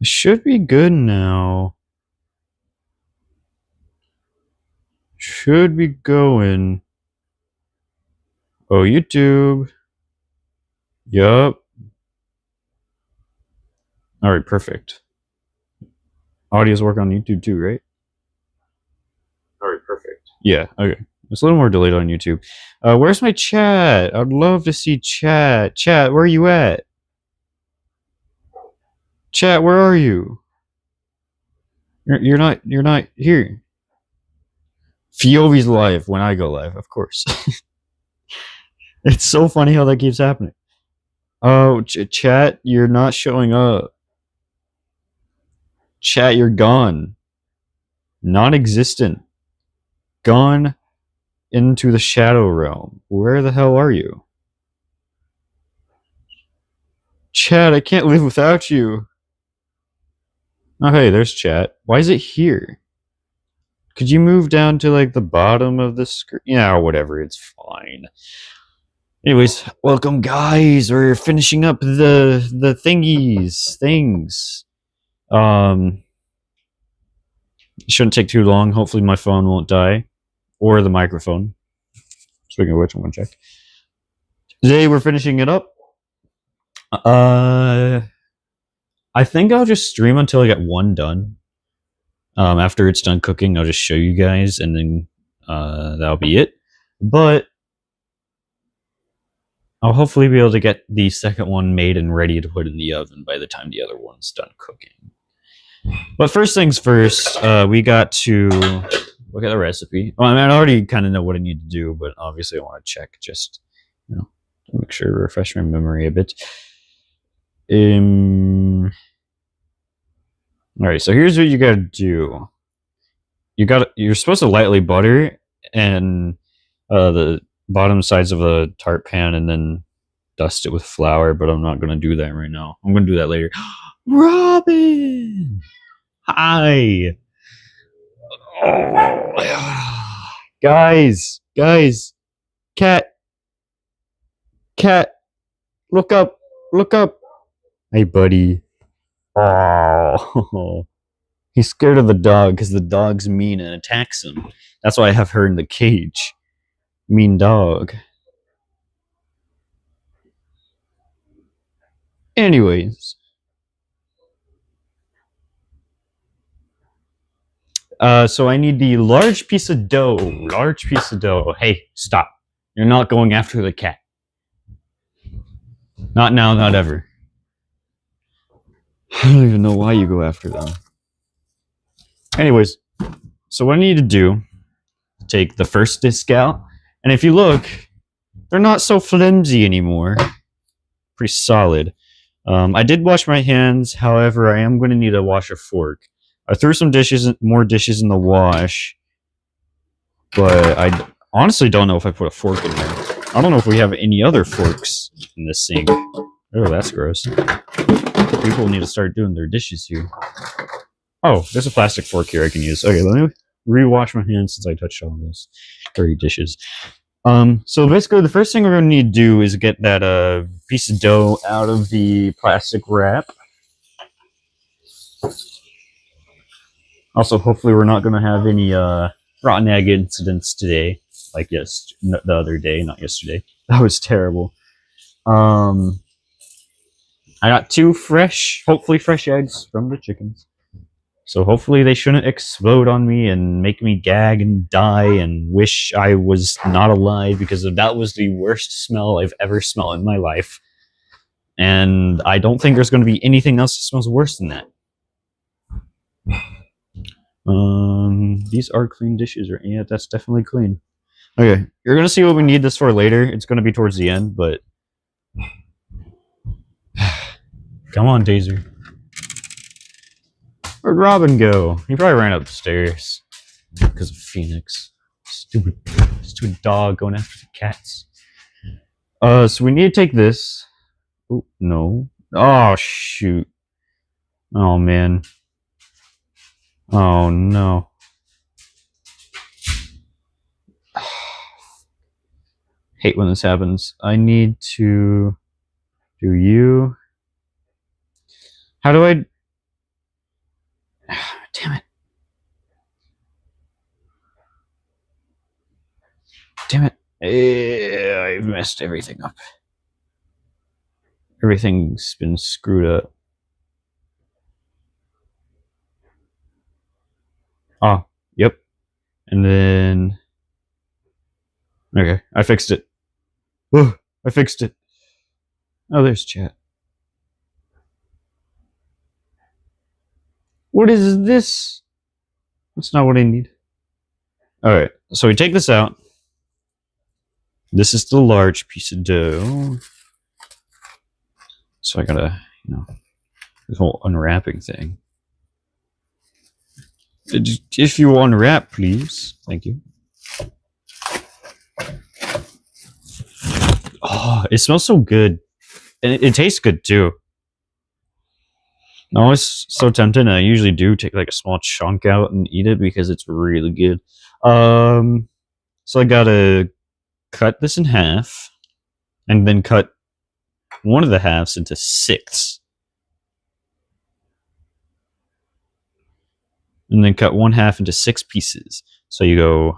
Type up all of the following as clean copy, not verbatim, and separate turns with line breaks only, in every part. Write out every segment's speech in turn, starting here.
It should be good now. Should be going. Oh, YouTube. Yup. Alright, perfect. Audio's working on YouTube too, right? Alright, perfect. Yeah, okay. It's a little more delayed on YouTube. Where's my chat? I'd love to see chat. Chat, where are you at? Chat, where are you? You're not here. Fiovi's live when I go live, of course. It's so funny how that keeps happening. Oh, chat, you're not showing up. Chat, you're gone. Non-existent. Gone into the shadow realm. Where the hell are you? Chat, I can't live without you. Oh, hey, there's chat. Why is it here? Could you move down to like the bottom of the screen? Yeah, whatever. It's fine. Anyways, welcome, guys. We're finishing up the things. It shouldn't take too long. Hopefully, my phone won't die, or the microphone. Speaking of which, I'm gonna check. Today we're finishing it up. I think I'll just stream until I get one done. After it's done cooking, I'll just show you guys, and then that'll be it. But I'll hopefully be able to get the second one made and ready to put in the oven by the time the other one's done cooking. But first things first, we got to look at the recipe. Well, I mean, I already kind of know what I need to do, but obviously I want to check just, to make sure to refresh my memory a bit. Alright, so here's what you gotta do. You're supposed to lightly butter and the bottom sides of the tart pan and then dust it with flour, but I'm not gonna do that right now. I'm gonna do that later. Robin! Hi! Oh. Guys! Cat! Look up! Hey, buddy. Oh. He's scared of the dog because the dog's mean and attacks him. That's why I have her in the cage. Mean dog. Anyways. So I need the large piece of dough. Hey, stop. You're not going after the cat. Not now, not ever. I don't even know why you go after them. Anyways, so what I need to do, take the first disc out, and if you look, they're not so flimsy anymore. Pretty solid. I did wash my hands, however, I am going to need to wash a fork. I threw some more dishes in the wash, but I honestly don't know if I put a fork in there. I don't know if we have any other forks in the sink. Oh, that's gross. People need to start doing their dishes here. Oh, there's a plastic fork here I can use. Okay, let me rewash my hands since I touched all those dirty dishes. So basically the first thing we're going to need to do is get that piece of dough out of the plastic wrap. Also, hopefully we're not going to have any rotten egg incidents today, like the other day, not yesterday. That was terrible. I got 2 hopefully fresh eggs from the chickens. So hopefully they shouldn't explode on me and make me gag and die and wish I was not alive, because that was the worst smell I've ever smelled in my life. And I don't think there's going to be anything else that smells worse than that. These are clean dishes, right? Yeah, that's definitely clean. Okay, you're going to see what we need this for later. It's going to be towards the end, but... Come on, Daisy. Where'd Robin go? He probably ran upstairs because of Phoenix. Stupid dog going after the cats. So we need to take this. Oh, no. Oh, shoot. Oh, man. Oh, no. Hate when this happens. I need to do you. How do I... Damn it. Damn it. I've messed everything up. Everything's been screwed up. Oh, yep. And then... Okay, I fixed it. Oh, I fixed it. Oh, there's chat. What is this? That's not what I need. Alright, so we take this out. This is the large piece of dough. So I gotta, this whole unwrapping thing. If you unwrap, please. Thank you. Oh, it smells so good. And it tastes good too. I'm always so tempted, and I usually do take like a small chunk out and eat it because it's really good. So I gotta cut this in half, and then cut one of the halves into 6. And then cut one half into 6 pieces. So you go,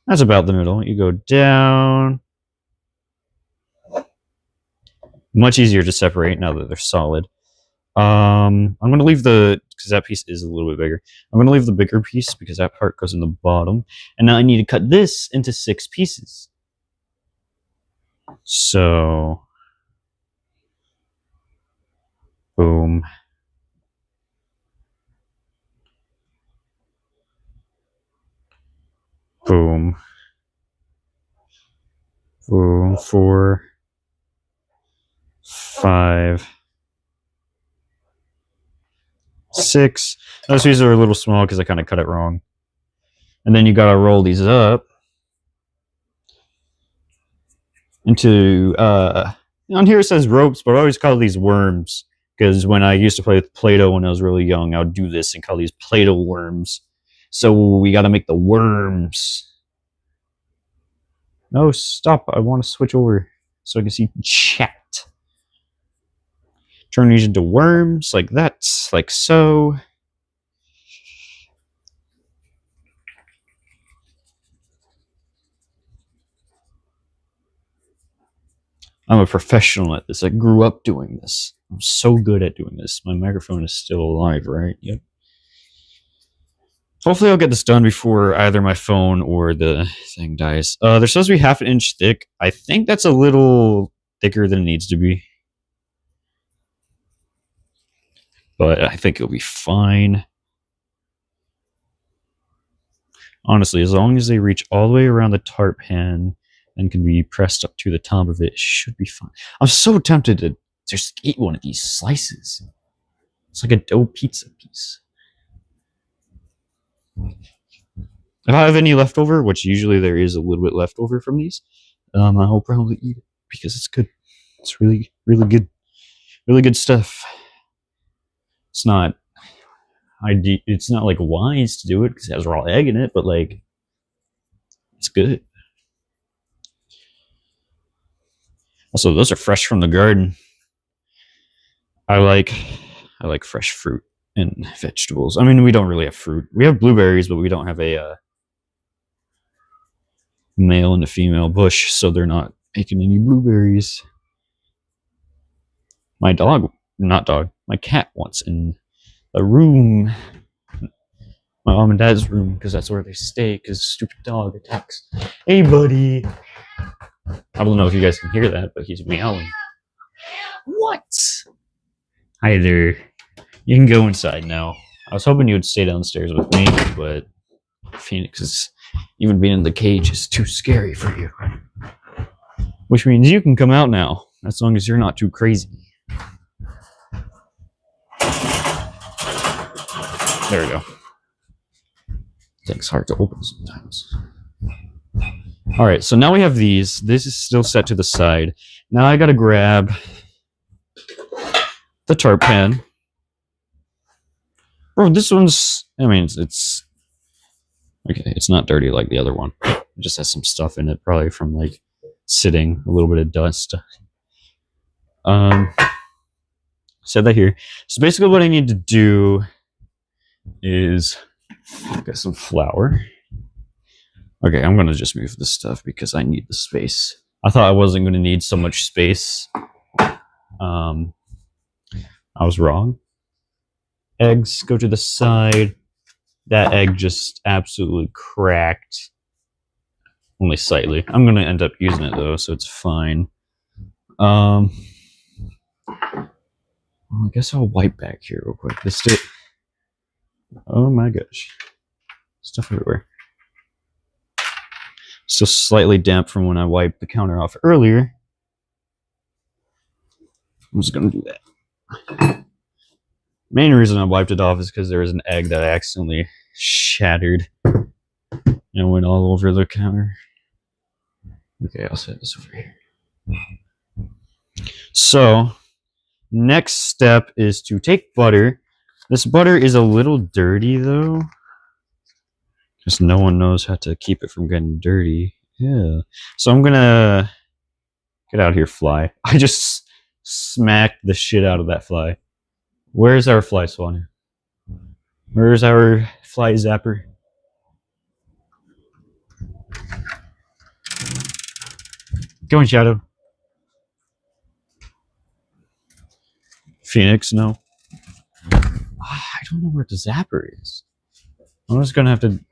that's about the middle. You go down. Much easier to separate now that they're solid. I'm going to leave because that piece is a little bit bigger. I'm going to leave the bigger piece because that part goes in the bottom. And now I need to cut this into 6 pieces. So, boom. Boom. Boom. 4, 5, 6. Those pieces are a little small because I kind of cut it wrong. And then you gotta roll these up into, on here it says ropes, but I always call these worms. Because when I used to play with Play-Doh when I was really young, I would do this and call these Play-Doh worms. So we gotta make the worms. No, stop. I want to switch over so I can see chat. Turn these into worms like that, like so. I'm a professional at this. I grew up doing this. I'm so good at doing this. My microphone is still alive, right? Yep. Hopefully I'll get this done before either my phone or the thing dies. They're supposed to be 1/2 inch thick. I think that's a little thicker than it needs to be. But I think it'll be fine. Honestly, as long as they reach all the way around the tart pan and can be pressed up to the top of it, it should be fine. I'm so tempted to just eat one of these slices. It's like a dough pizza piece. If I have any leftover, which usually there is a little bit leftover from these, I'll probably eat it because it's good. It's really, really good. Really good stuff. It's not like wise to do it because it has raw egg in it, but like it's good. Also, those are fresh from the garden. I like fresh fruit and vegetables. I mean, we don't really have fruit. We have blueberries, but we don't have a male and a female bush, so they're not making any blueberries. My cat wants in a room. My mom and dad's room, because that's where they stay, because stupid dog attacks. Hey, buddy! I don't know if you guys can hear that, but he's meowing. What? Hi there. You can go inside now. I was hoping you would stay downstairs with me, but Phoenix is... Even being in the cage is too scary for you. Which means you can come out now, as long as you're not too crazy. There we go. Things hard to open sometimes. Alright, so now we have these. This is still set to the side. Now I gotta grab the tart pan. Bro, this one's... I mean, it's... Okay, it's not dirty like the other one. It just has some stuff in it, probably from, like, sitting. A little bit of dust. Set that here. So basically what I need to do is get some flour. Okay, I'm gonna just move this stuff because I need the space. I thought I wasn't gonna need so much space. I was wrong. Eggs go to the side. That egg just absolutely cracked. Only slightly. I'm gonna end up using it though, so it's fine. Well, I guess I'll wipe back here real quick. This did. Oh my gosh, stuff everywhere. Still slightly damp from when I wiped the counter off earlier. I'm just gonna do that. Main reason I wiped it off is because there was an egg that I accidentally shattered and went all over the counter. Okay, I'll set this over here. So, next step is to take butter. This butter is a little dirty though, because no one knows how to keep it from getting dirty. Yeah. So I'm gonna get out of here, fly. I just smacked the shit out of that fly. Where's our fly spawner? Where's our fly zapper? Go in, Shadow. Phoenix, no. I don't know where the zapper is. I'm just gonna have to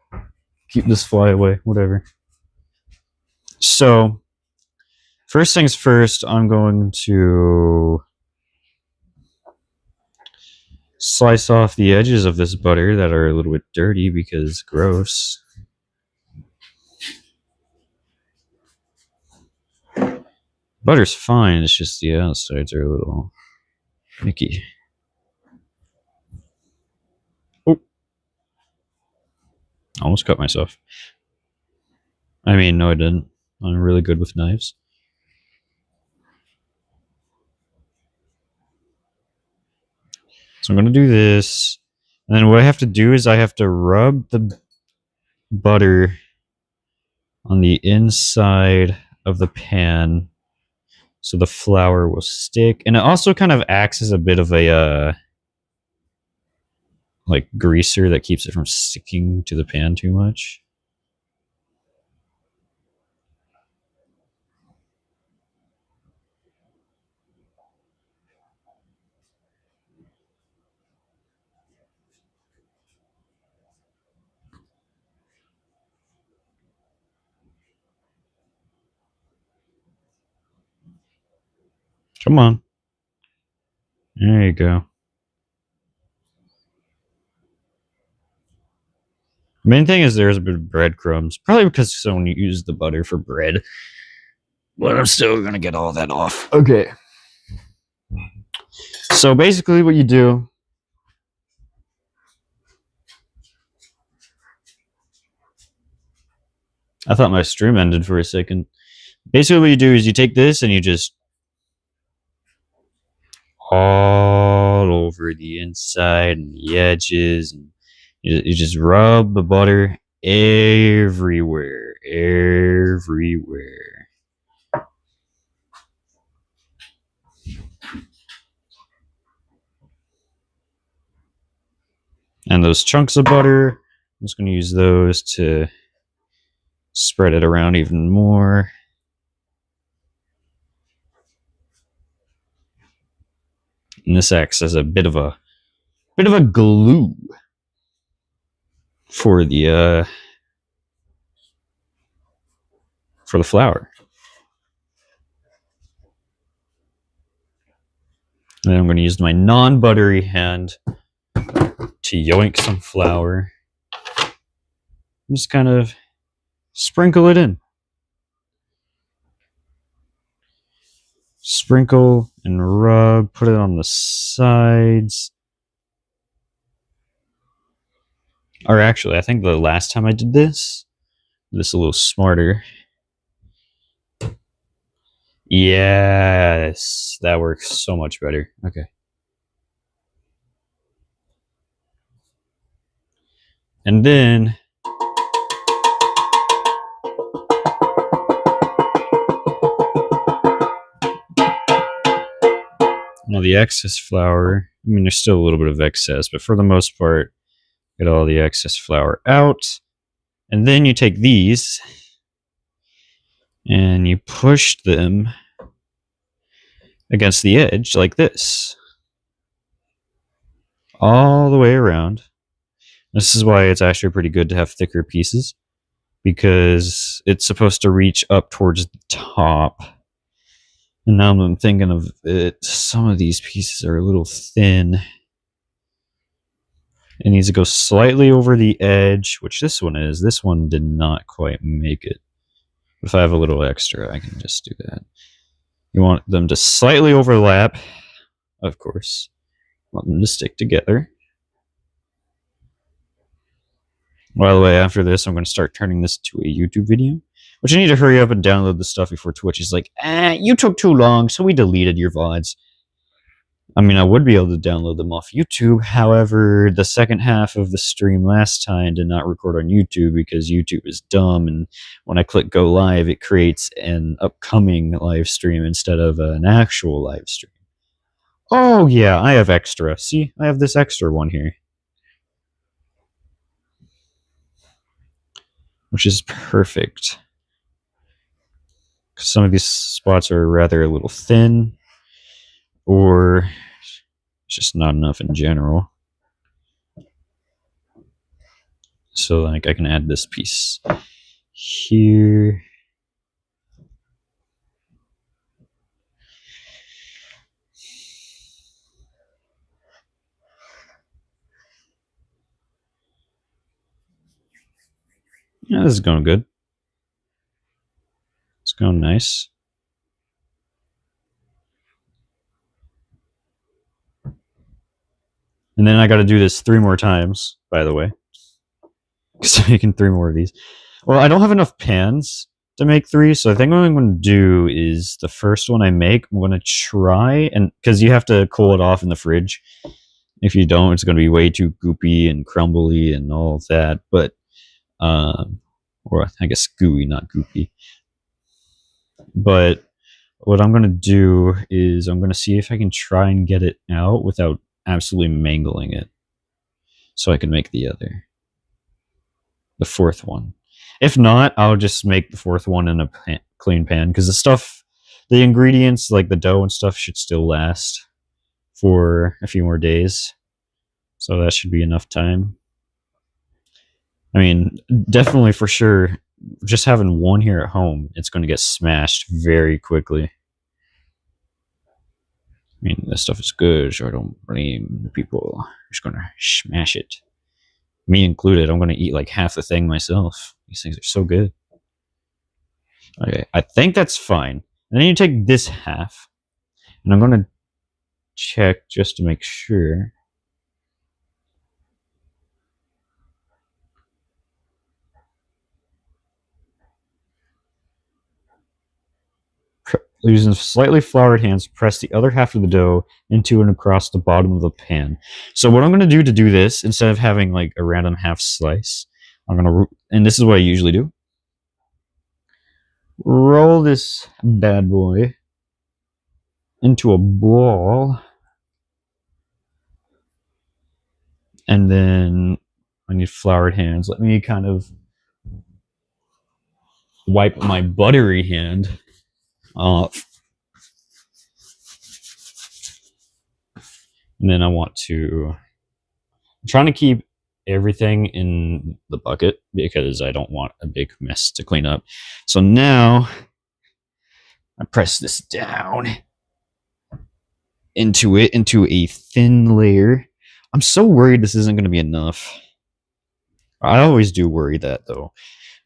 keep this fly away, whatever. So, first things first, I'm going to slice off the edges of this butter that are a little bit dirty because gross. Butter's fine, it's just the outsides are a little icky. Oh, almost cut myself. I mean, no, I didn't. I'm really good with knives. So I'm going to do this. And then what I have to do is I have to rub the butter on the inside of the pan so the flour will stick. And it also kind of acts as a bit of a like greaser that keeps it from sticking to the pan too much. Come on. There you go. Main thing is there's a bit of breadcrumbs. Probably because someone used the butter for bread. But I'm still going to get all that off. Okay. So basically what you do... I thought my stream ended for a second. Basically what you do is you take this and you just... all over the inside and the edges, and you just rub the butter everywhere. And those chunks of butter, I'm just going to use those to spread it around even more. And this acts as a bit of a glue for the flour. And then I'm going to use my non-buttery hand to yoink some flour. Just kind of sprinkle it in. Sprinkle and rub, put it on the sides. Or actually, I think the last time I did this a little smarter. Yes, that works so much better. Okay. And then now the excess flour, I mean, there's still a little bit of excess, but for the most part, Get all the excess flour out. And then you take these and you push them against the edge like this. All the way around. This is why it's actually pretty good to have thicker pieces, because it's supposed to reach up towards the top. And now I'm thinking of it, some of these pieces are a little thin. It needs to go slightly over the edge, which this one is. This one did not quite make it. If I have a little extra, I can just do that. You want them to slightly overlap, of course. You want them to stick together. By the way, after this, I'm going to start turning this to a YouTube video. But you need to hurry up and download the stuff before Twitch is like, you took too long, so we deleted your VODs. I mean, I would be able to download them off YouTube. However, the second half of the stream last time did not record on YouTube because YouTube is dumb. And when I click go live, it creates an upcoming live stream instead of an actual live stream. Oh, yeah, I have extra. See, I have this extra one here. Which is perfect. Some of these spots are rather a little thin, or it's just not enough in general. So like I can add this piece here. Yeah, this is going good. It's going nice. And then I got to do this 3 more times, by the way. So making 3 more of these. Well, I don't have enough pans to make 3, so I think what I'm going to do is the first one I make, I'm going to try, and because you have to cool it off in the fridge. If you don't, it's going to be way too goopy and crumbly and all of that. But or I guess gooey, not goopy. But what I'm going to do is I'm going to see if I can try and get it out without absolutely mangling it, so I can make the 4th one. If not, I'll just make the 4th one in a clean pan, because the ingredients like the dough and stuff should still last for a few more days, so that should be enough time. I mean, definitely for sure, just having one here at home, it's going to get smashed very quickly. I mean, this stuff is good, so I don't blame the people. I'm just going to smash it. Me included, I'm going to eat like half the thing myself. These things are so good. Okay, I think that's fine. And then you take this half, and I'm going to check just to make sure. Using slightly floured hands, press the other half of the dough into and across the bottom of the pan. So what I'm going to do this, instead of having like a random half slice, I'm going to, and this is what I usually do, roll this bad boy into a ball, and then I need floured hands. Let me kind of wipe my buttery hand off. And then I'm trying to keep everything in the bucket because I don't want a big mess to clean up. So now I press this down into a thin layer. I'm so worried this isn't going to be enough. I always do worry that, though.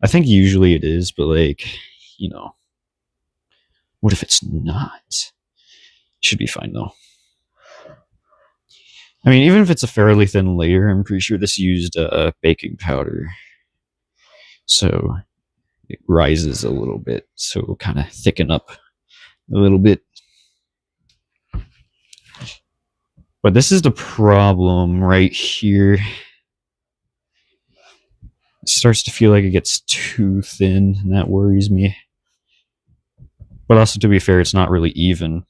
I think usually it is, but like, you know, what if it's not? Should be fine, though. I mean, even if it's a fairly thin layer, I'm pretty sure this used baking powder. So it rises a little bit, so it'll kind of thicken up a little bit. But this is the problem right here. It starts to feel like it gets too thin, and that worries me. But also, to be fair, it's not really even,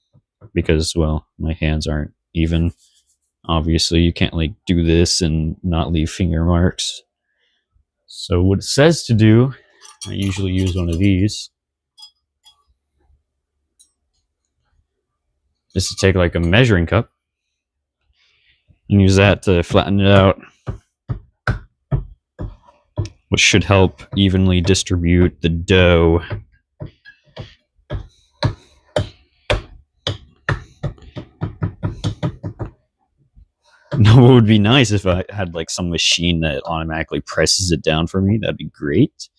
because, well, my hands aren't even. Obviously, you can't like do this and not leave finger marks. So what it says to do, I usually use one of these, is to take like a measuring cup and use that to flatten it out, which should help evenly distribute the dough. No, it would be nice if I had like some machine that automatically presses it down for me. That'd be great.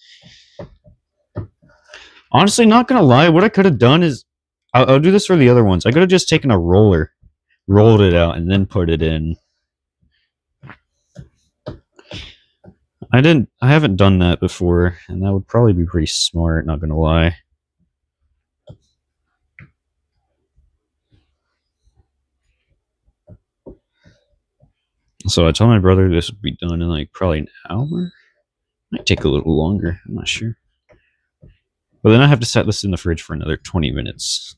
Honestly, not gonna lie, what I could have done is I'll do this for the other ones. I could have just taken a roller, rolled it out, and then put it in. I haven't done that before, and that would probably be pretty smart, not gonna lie. So I told my brother this would be done in like probably an hour. Might take a little longer, I'm not sure. But then I have to set this in the fridge for another 20 minutes,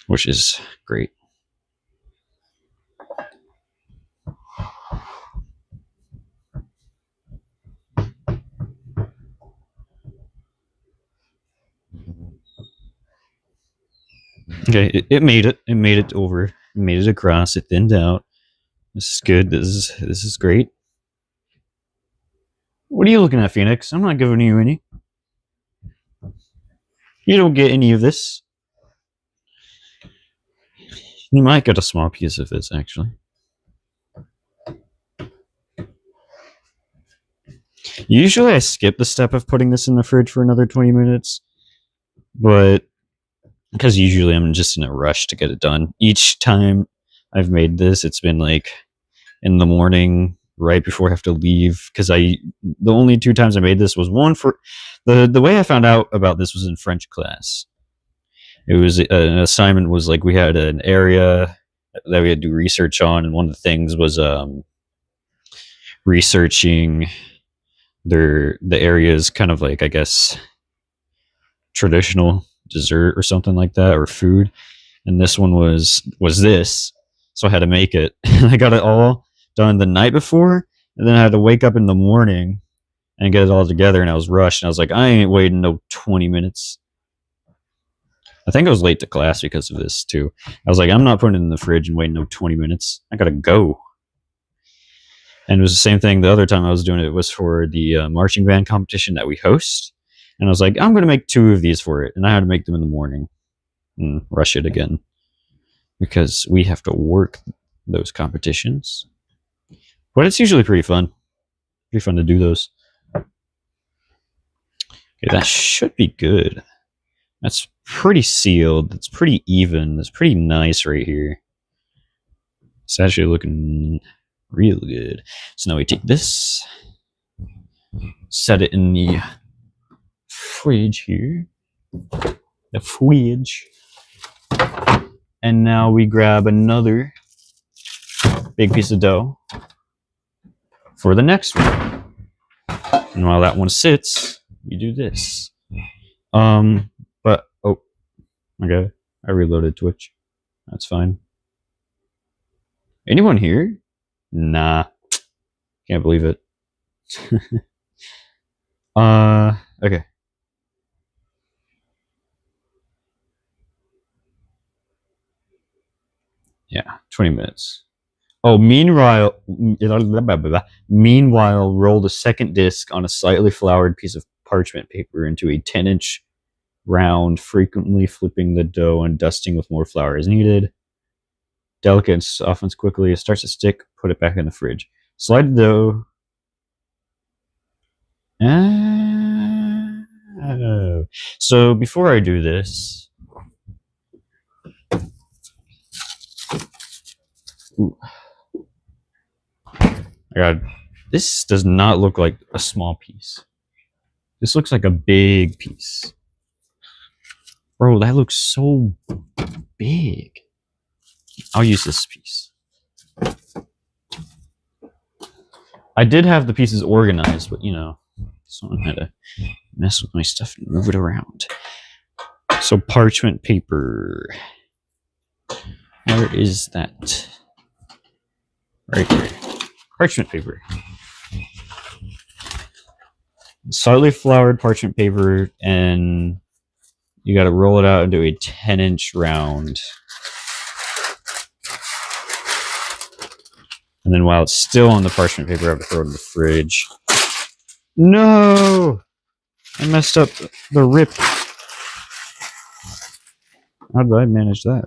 which is great. Okay, it made it. It made it over. It made it across. It thinned out. This is good. This is great. What are you looking at, Phoenix? I'm not giving you any. You don't get any of this. You might get a small piece of this, actually. Usually I skip the step of putting this in the fridge for another 20 minutes, but because usually I'm just in a rush to get it done. Each time I've made this, it's been like in the morning, right before I have to leave, because the only 2 times I made this was one for the way I found out about this was in French class. It was an assignment was like we had an area that we had to do research on, and one of the things was researching the area's kind of like, I guess, traditional dessert or something like that, or food. And this one was this, so I had to make it. And I got it all done the night before, and then I had to wake up in the morning and get it all together, and I was rushed, and I was like, I ain't waiting no 20 minutes. I think I was late to class because of this too. I was like, I'm not putting it in the fridge and waiting no 20 minutes. I gotta go. And it was the same thing the other time I was doing it. It was for the marching band competition that we host. And I was like, I'm going to make 2 of these for it. And I had to make them in the morning and rush it again, because we have to work those competitions. But it's usually pretty fun. Pretty fun to do those. Okay, that should be good. That's pretty sealed. It's pretty even. It's pretty nice right here. It's actually looking real good. So now we take this, set it in the fridge here. The fridge. And now we grab another big piece of dough for the next one. And while that one sits, we do this. But oh, okay, I reloaded Twitch. That's fine. Anyone here? Nah, can't believe it. Okay. Yeah, 20 minutes. Oh, meanwhile, roll the second disc on a slightly floured piece of parchment paper into a 10-inch round, frequently flipping the dough and dusting with more flour as needed. Delicate and softens quickly. It starts to stick. Put it back in the fridge. Slide the dough. Oh. So before I do this, God, this does not look like a small piece. This looks like a big piece. Bro, that looks so big. I'll use this piece. I did have the pieces organized, but you know, someone had to mess with my stuff and move it around. So parchment paper. Where is that? Right here. Parchment paper. Slightly floured parchment paper, and you got to roll it out into a 10-inch round. And then while it's still on the parchment paper, I have to throw it in the fridge. No! I messed up the rip. How did I manage that?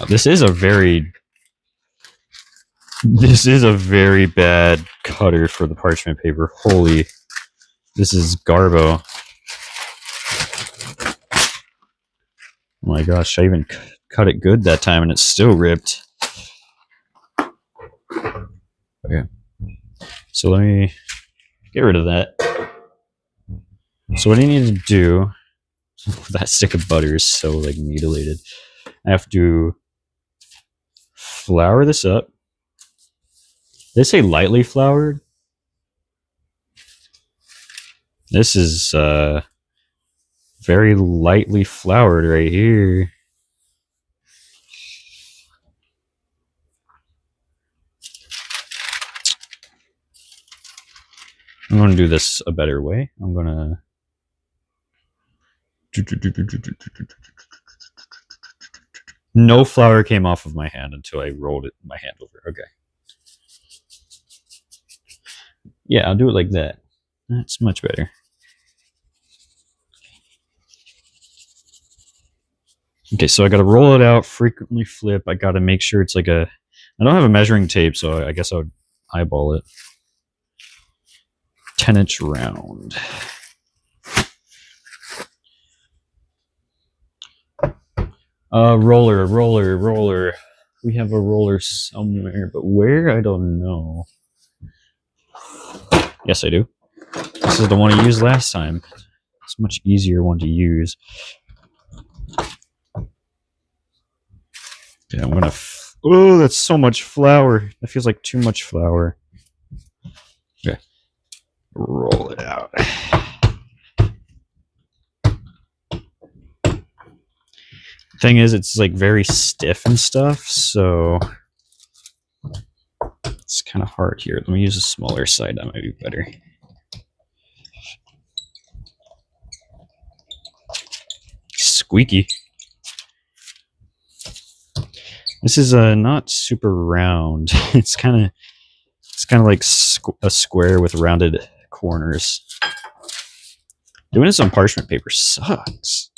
This is a very bad cutter for the parchment paper. Holy, this is garbo. Oh my gosh, I even cut it good that time and it's still ripped. Okay. So let me get rid of that. So what I need to do, that stick of butter is so like mutilated. I have to flour this up. They say lightly floured. This is very lightly floured right here. I'm going to do this a better way. I'm going to... No flour came off of my hand until I rolled it my hand over. Okay. Yeah, I'll do it like that. That's much better. Okay, so I got to roll it out, frequently flip. I got to make sure it's like a... I don't have a measuring tape, so I guess I would eyeball it. 10-inch round. Roller. We have a roller somewhere, but where? I don't know. Yes, I do. This is the one I used last time. It's a much easier one to use. Okay, I'm gonna... Oh, that's so much flour. That feels like too much flour. Okay. Roll it out. Thing is, it's like very stiff and stuff, so it's kind of hard here. Let me use a smaller side, that might be better. Squeaky. This is not super round. It's kind of like a square with rounded corners. Doing this on parchment paper sucks.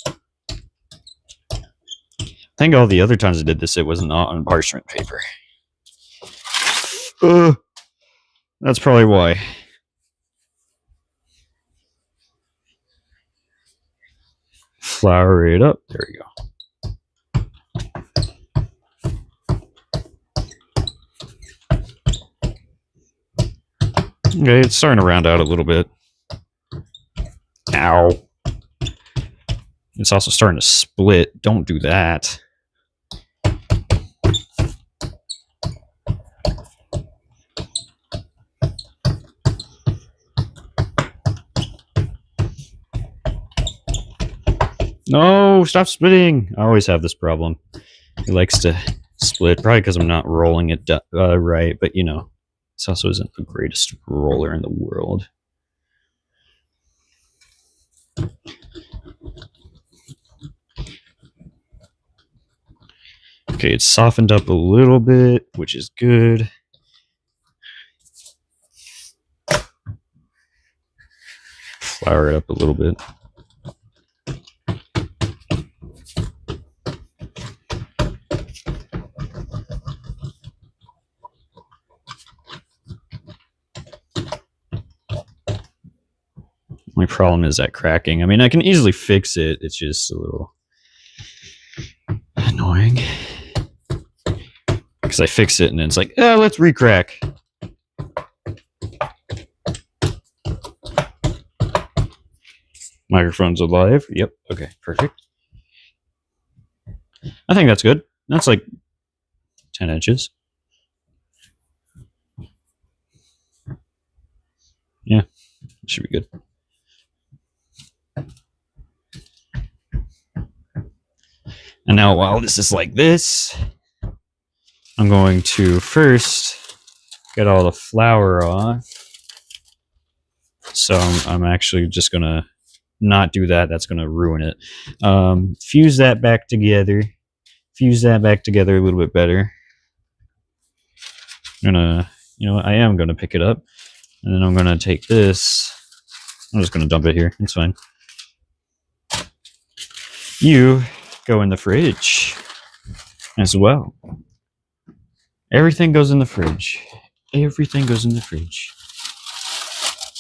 I think all the other times I did this, it was not on parchment paper. That's probably why. Flour it up. There we go. Okay, it's starting to round out a little bit. Ow. It's also starting to split. Don't do that. No, stop splitting. I always have this problem. It likes to split, probably because I'm not rolling it right, but you know, this also isn't the greatest roller in the world. Okay, it's softened up a little bit, which is good. Flour it up a little bit. My problem is that cracking. I mean, I can easily fix it. It's just a little annoying. Because I fix it and then it's like, oh, let's re-crack. Microphone's alive. Yep. Okay, perfect. I think that's good. That's like 10 inches. Yeah, should be good. And now while this is like this, I'm going to first get all the flour off. So I'm actually just going to not do that. That's going to ruin it. Fuse that back together. Fuse that back together a little bit better. I'm gonna, you know what, I am gonna pick it up, and then I'm gonna take this. I'm just gonna dump it here. It's fine. You go in the fridge as well. Everything goes in the fridge. Everything goes in the fridge.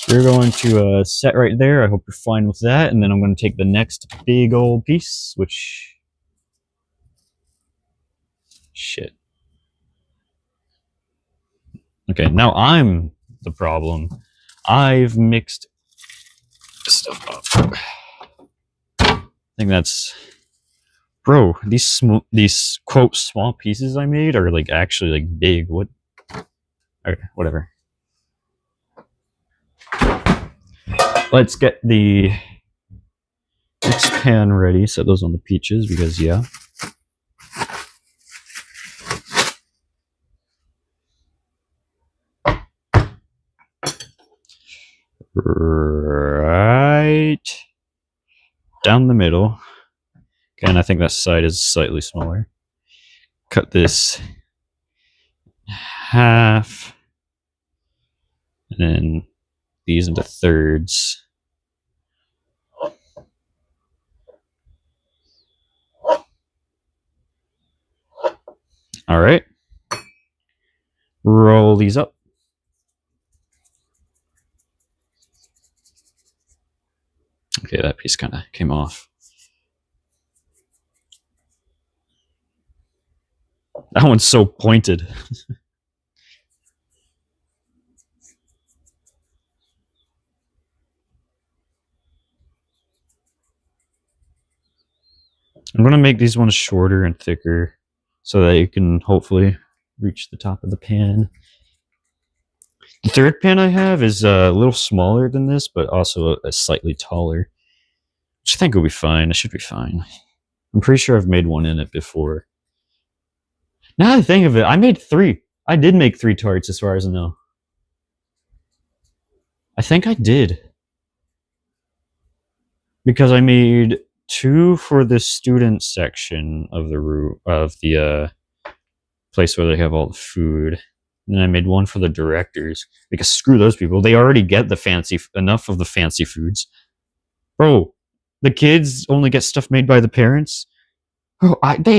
You're going to set right there. I hope you're fine with that. And then I'm going to take the next big old piece, which... Shit. Okay, now I'm the problem. I've mixed stuff up. I think that's... Bro, these quote small pieces I made are like actually like big. What? Okay, whatever. Let's get the next pan ready. Set those on the peaches because yeah. Right down the middle. Again, I think that side is slightly smaller. Cut this half, and then these into thirds. All right. Roll these up. Okay, that piece kind of came off. That one's so pointed. I'm going to make these ones shorter and thicker so that you can hopefully reach the top of the pan. The third pan I have is a little smaller than this, but also a slightly taller, which I think will be fine. It should be fine. I'm pretty sure I've made one in it before. Now that I think of it, I made 3. I did make 3 tarts as far as I know. I think I did. Because I made 2 for the student section of the place where they have all the food. And then I made 1 for the directors. Because screw those people. They already get enough of the fancy foods. Bro, the kids only get stuff made by the parents. Oh,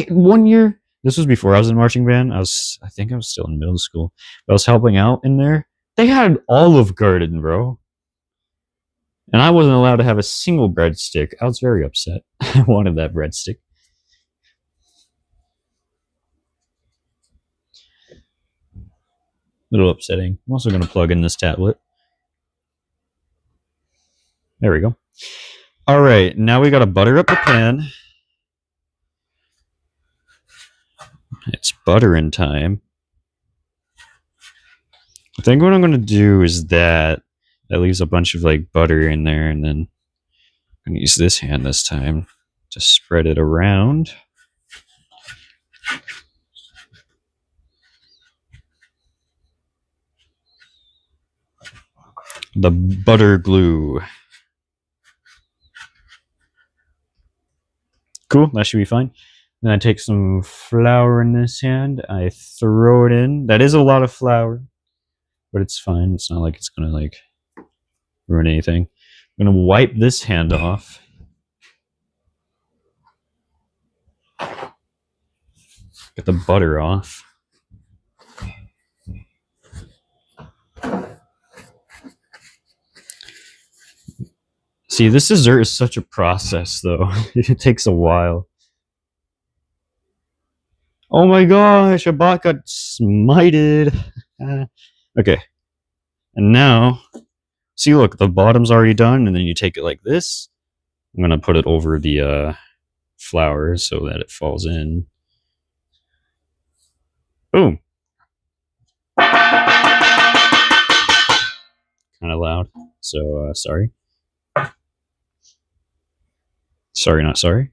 one year... This was before I was in marching band. I think I was still in middle school. But I was helping out in there. They had Olive Garden, bro. And I wasn't allowed to have a single breadstick. I was very upset. I wanted that breadstick. A little upsetting. I'm also going to plug in this tablet. There we go. All right, now we got to butter up the pan. It's buttering time. I think what I'm going to do is that leaves a bunch of like butter in there, and then I'm going to use this hand this time to spread it around. The butter glue. Cool, that should be fine. Then I take some flour in this hand. I throw it in. That is a lot of flour, but it's fine. It's not like it's going to like ruin anything. I'm going to wipe this hand off. Get the butter off. See, this dessert is such a process, though. It takes a while. Oh my gosh, a bot got smited. Okay. And now, see, look, the bottom's already done, and then you take it like this. I'm going to put it over the flour so that it falls in. Boom. Kind of loud, so sorry. Sorry, not sorry.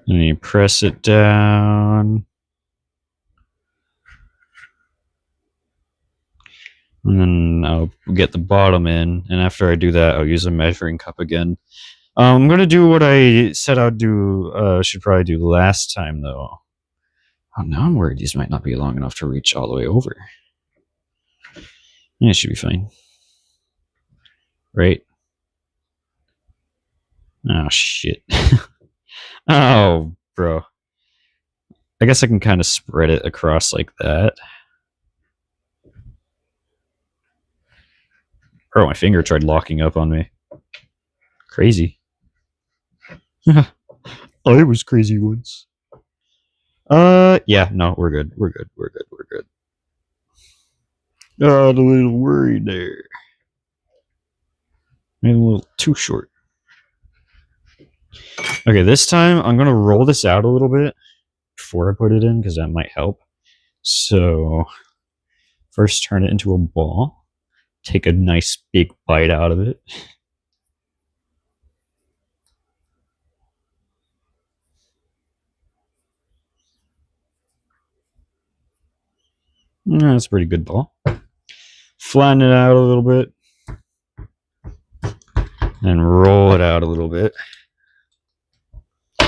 And you press it down. And then I'll get the bottom in. And after I do that, I'll use a measuring cup again. I'm going to do what I said I'd do, should probably do last time, though. Oh, now I'm worried these might not be long enough to reach all the way over. Yeah, it should be fine. Right? Oh, shit. Oh, bro. I guess I can kind of spread it across like that. Oh, my finger tried locking up on me. Crazy. I was crazy once. Yeah, no, we're good. We're good. We're good. We're good. Oh, the little worried there. Maybe a little too short. Okay, this time I'm going to roll this out a little bit before I put it in because that might help. So, first turn it into a ball. Take a nice big bite out of it. That's a pretty good ball. Flatten it out a little bit. And roll it out a little bit.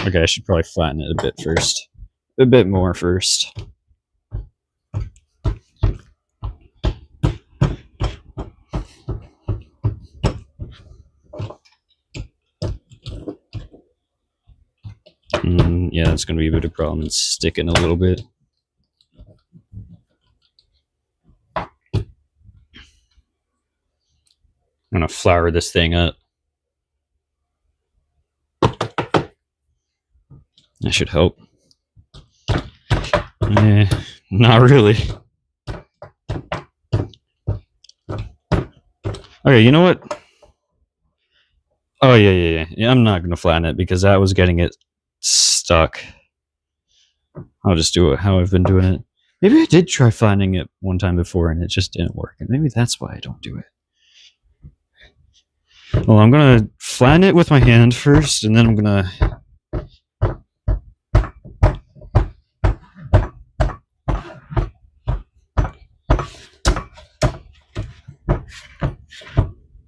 Okay, I should probably flatten it a bit first. A bit more first. Yeah, that's going to be a bit of a problem. It's sticking a little bit. I'm going to flour this thing up. That should help. Not really. Okay, you know what? Oh, yeah. I'm not going to flatten it because that was getting it stuck. I'll just do it how I've been doing it. Maybe I did try flattening it one time before and it just didn't work. And maybe that's why I don't do it. Well, I'm going to flatten it with my hand first, and then I'm going to...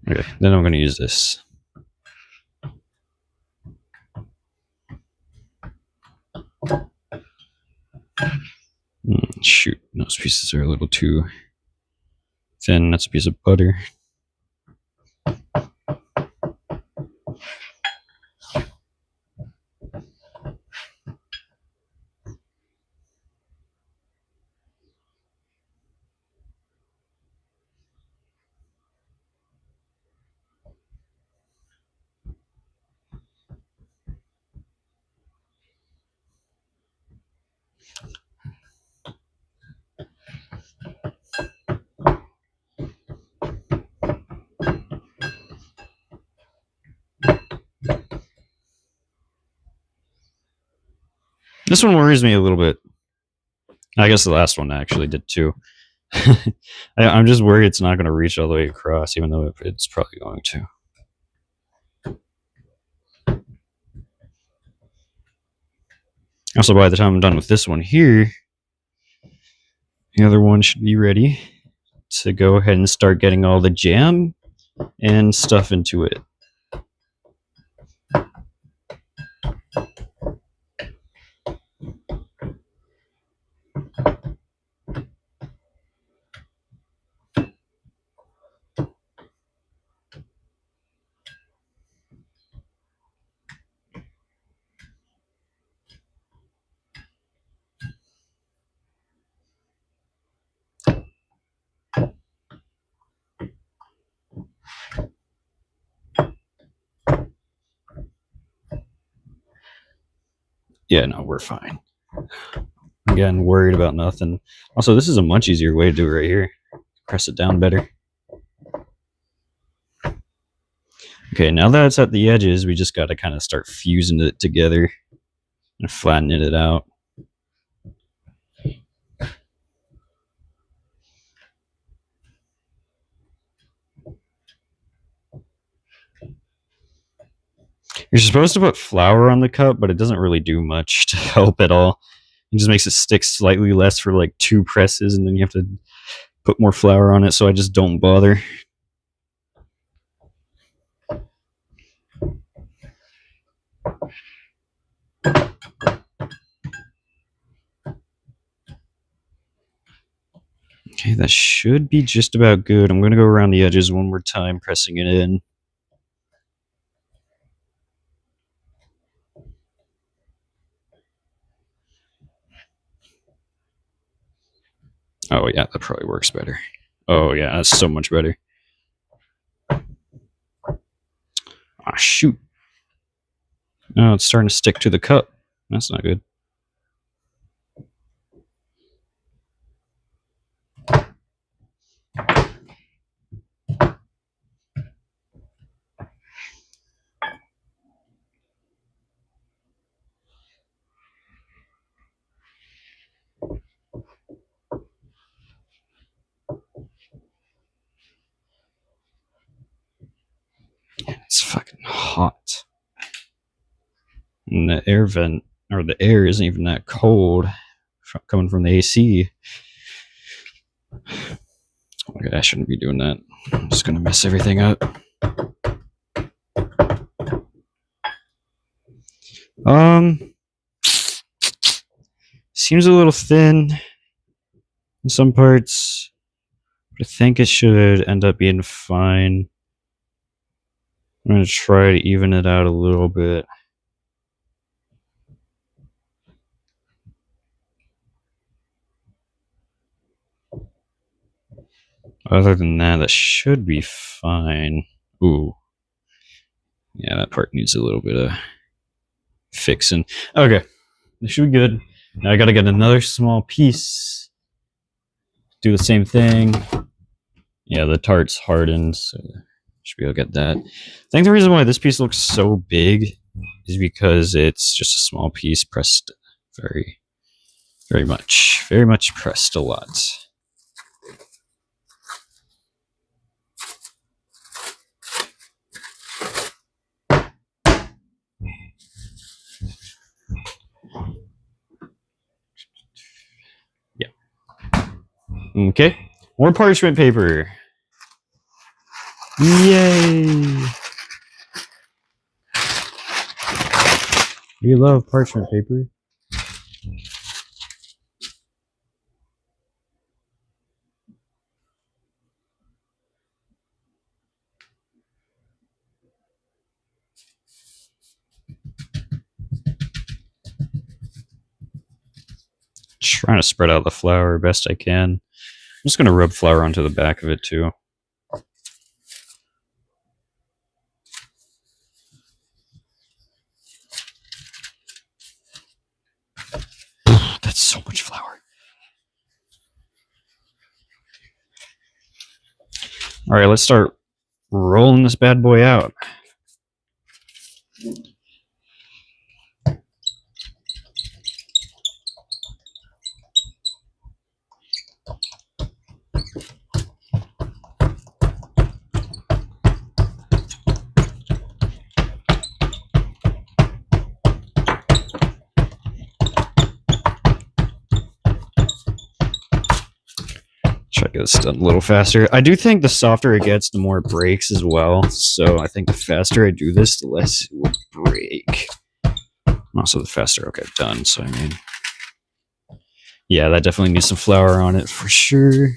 Okay, then I'm going to use this. Shoot, those pieces are a little too thin. That's a piece of butter. This one worries me a little bit. I guess the last one actually did too. I'm just worried it's not going to reach all the way across, even though it's probably going to. Also, by the time I'm done with this one here, the other one should be ready to go ahead and start getting all the jam and stuff into it. Yeah, no, we're fine. Again, worried about nothing. Also, this is a much easier way to do it right here. Press it down better. Okay, now that it's at the edges, we just got to kind of start fusing it together and flattening it out. You're supposed to put flour on the cup, but it doesn't really do much to help at all. It just makes it stick slightly less for like 2 presses, and then you have to put more flour on it, so I just don't bother. Okay, that should be just about good. I'm going to go around the edges one more time, pressing it in. Oh, yeah, that probably works better. Oh, yeah, that's so much better. Ah, shoot. Oh, it's starting to stick to the cup. That's not good. It's fucking hot. And the air vent, or the air isn't even that cold coming from the AC. Okay, I shouldn't be doing that. I'm just gonna mess everything up. Seems a little thin in some parts, but I think it should end up being fine. I'm gonna try to even it out a little bit. Other than that, that should be fine. Ooh. Yeah, that part needs a little bit of fixing. Okay, this should be good. Now I gotta get another small piece. Do the same thing. Yeah, the tart's hardened, so should be able to get that. I think the reason why this piece looks so big is because it's just a small piece pressed very much pressed a lot. Yeah. Okay. More parchment paper. Yay! We love parchment paper. Trying to spread out the flour best I can. I'm just going to rub flour onto the back of it too. That's so much flour. All right, let's start rolling this bad boy out. Try to get this done a little faster. I do think the softer it gets, the more it breaks as well. So I think the faster I do this, the less it will break. Also, the faster it'll get done. So, I mean, yeah, that definitely needs some flour on it for sure.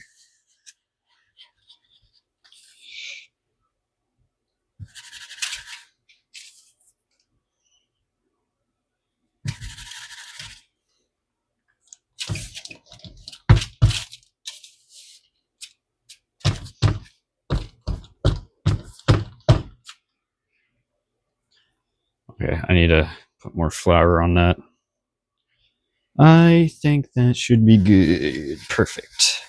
Okay, I need to put more flour on that. I think that should be good. Perfect.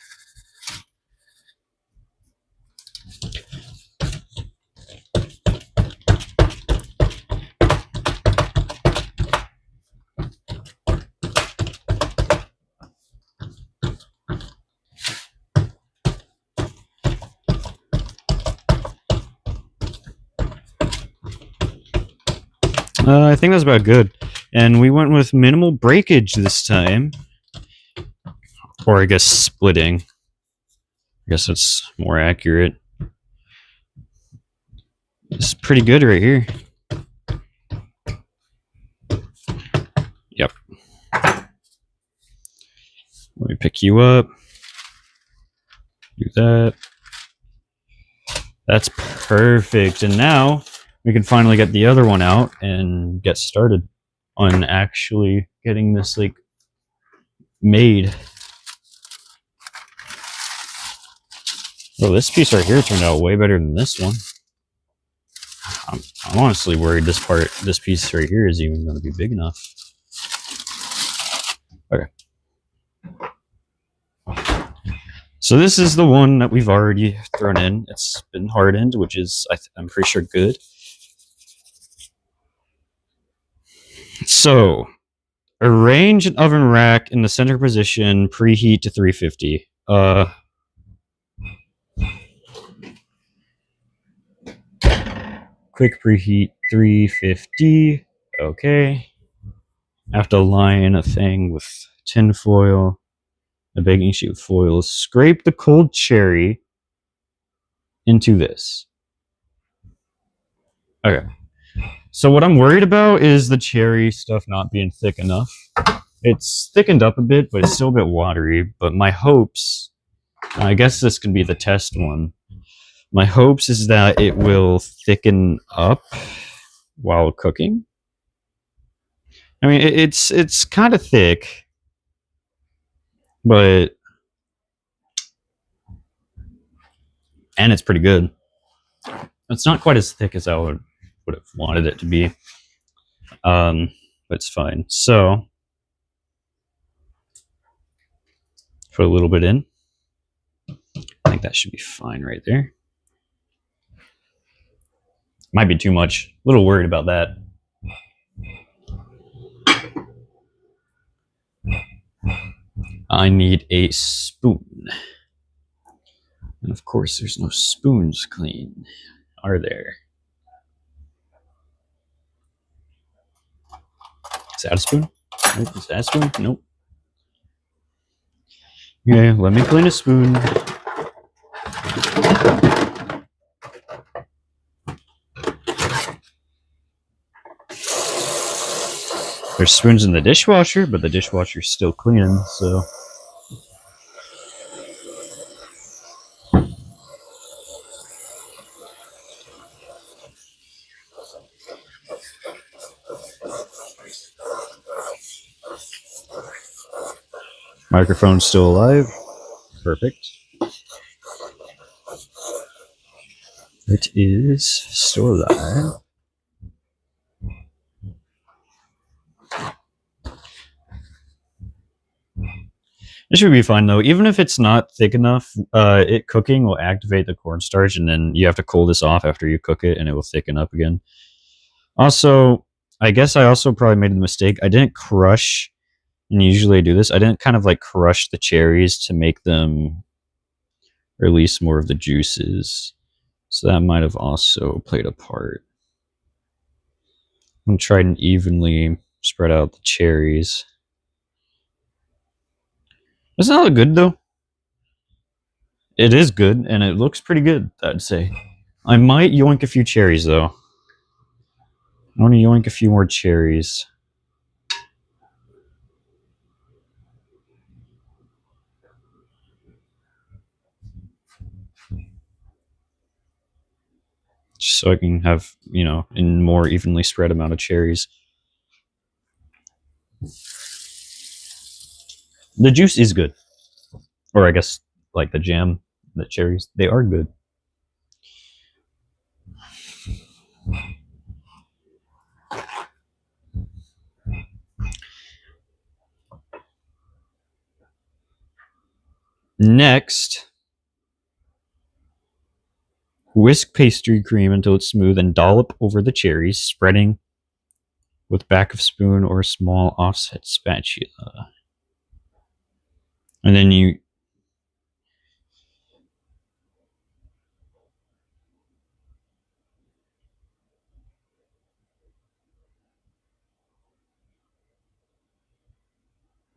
I think that's about good. And we went with minimal breakage this time. Or I guess splitting. I guess that's more accurate. It's pretty good right here. Yep. Let me pick you up. Do that. That's perfect. And now we can finally get the other one out and get started on actually getting this like made. Well, this piece right here turned out way better than this one. I'm honestly worried this piece right here is even going to be big enough. Okay. So this is the one that we've already thrown in. It's been hardened, which is, I'm pretty sure, good. So, arrange an oven rack in the center position, preheat to 350. Quick preheat 350. Okay. I have to line a thing with tin foil, a baking sheet with foil. Scrape the cold cherry into this. Okay. So what I'm worried about is the cherry stuff not being thick enough. It's thickened up a bit, but it's still a bit watery. But my hopes, I guess this could be the test one. My hopes is that it will thicken up while cooking. I mean, it's kind of thick, but and it's pretty good. It's not quite as thick as I would have wanted it to be, but it's fine. So put a little bit in. I think that should be fine right there. Might be too much. A little worried about that. I need a spoon. And of course, there's no spoons clean, are there? Is that a spoon? Nope. Is that a spoon? Nope. Okay, let me clean a spoon. There's spoons in the dishwasher, but the dishwasher's still cleaning, so. Microphone's still alive. Perfect. It is still alive. It should be fine though. Even if it's not thick enough, it cooking will activate the cornstarch, and then you have to cool this off after you cook it, and it will thicken up again. Also, I guess I also probably made the mistake. I didn't crush, and usually I do this. I didn't kind of like crush the cherries to make them release more of the juices. So that might have also played a part. I'm trying to evenly spread out the cherries. Doesn't that look good though? It is good, and it looks pretty good, I'd say. I might yoink a few cherries though. I want to yoink a few more cherries. Just so I can have, you know, a more evenly spread amount of cherries. The juice is good. Or I guess, like the jam, the cherries, they are good. Next, whisk pastry cream until it's smooth and dollop over the cherries, spreading with back of spoon or small offset spatula. And then you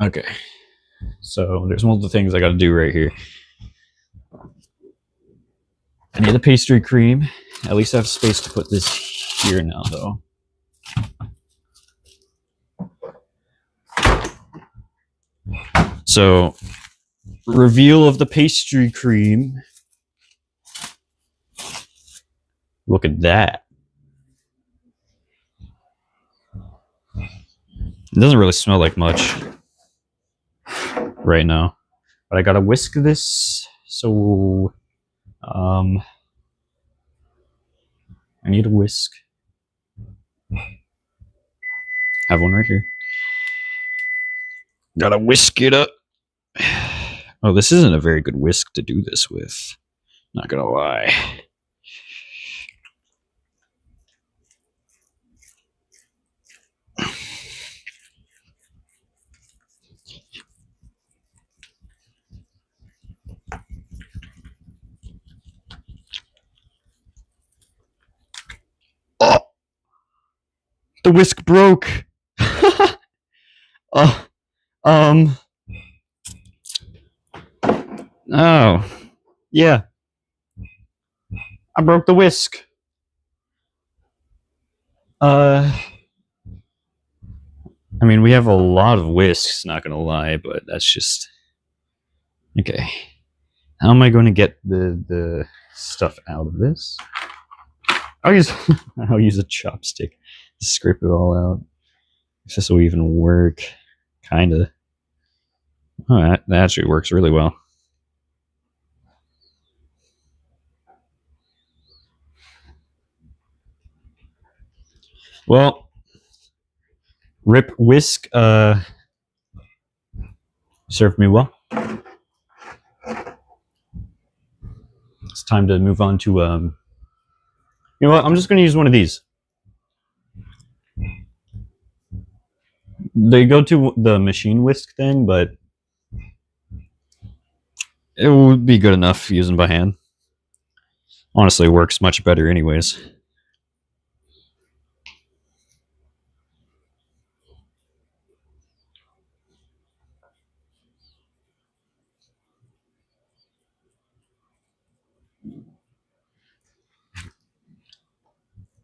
Okay. So there's multiple things I got to do right here. I need the pastry cream. At least I have space to put this here now, though. So, reveal of the pastry cream. Look at that. It doesn't really smell like much right now. But I gotta whisk this. So, I need a whisk. Have one right here. Gotta whisk it up. Oh, this isn't a very good whisk to do this with. Not gonna lie. Oh! The whisk broke! Oh. Oh. Yeah. I broke the whisk. I mean, we have a lot of whisks, not gonna lie, but that's just... Okay. How am I going to get the stuff out of this? I'll use a chopstick to scrape it all out. If this will even work. Kinda. Oh, that actually works really well. Well, Rip Whisk served me well. It's time to move on to you know what? I'm just going to use one of these. They go to the machine whisk thing, but it would be good enough using by hand. Honestly, it works much better anyways.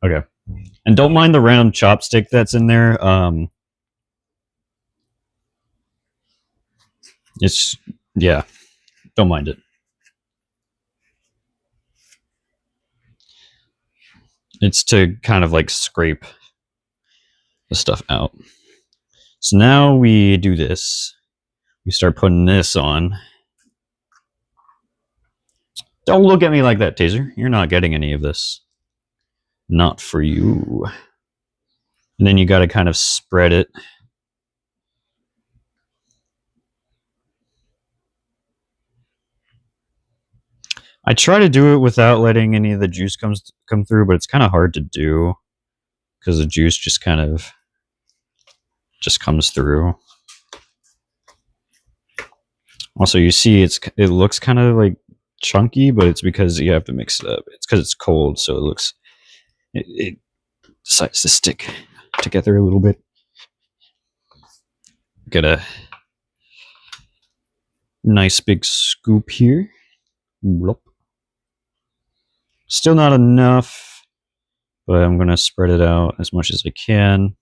Okay. And don't mind the random chopstick that's in there. It's, yeah, don't mind it. It's to kind of like scrape the stuff out. So now we do this. We start putting this on. Don't look at me like that, Taser. You're not getting any of this. Not for you. And then you got to kind of spread it. I try to do it without letting any of the juice come through, but it's kind of hard to do because the juice just kind of just comes through. Also, you see it looks kind of like chunky, but it's because you have to mix it up. It's because it's cold, so it looks it decides to stick together a little bit. Get a nice big scoop here. Bloop. Still not enough, but I'm gonna spread it out as much as I can.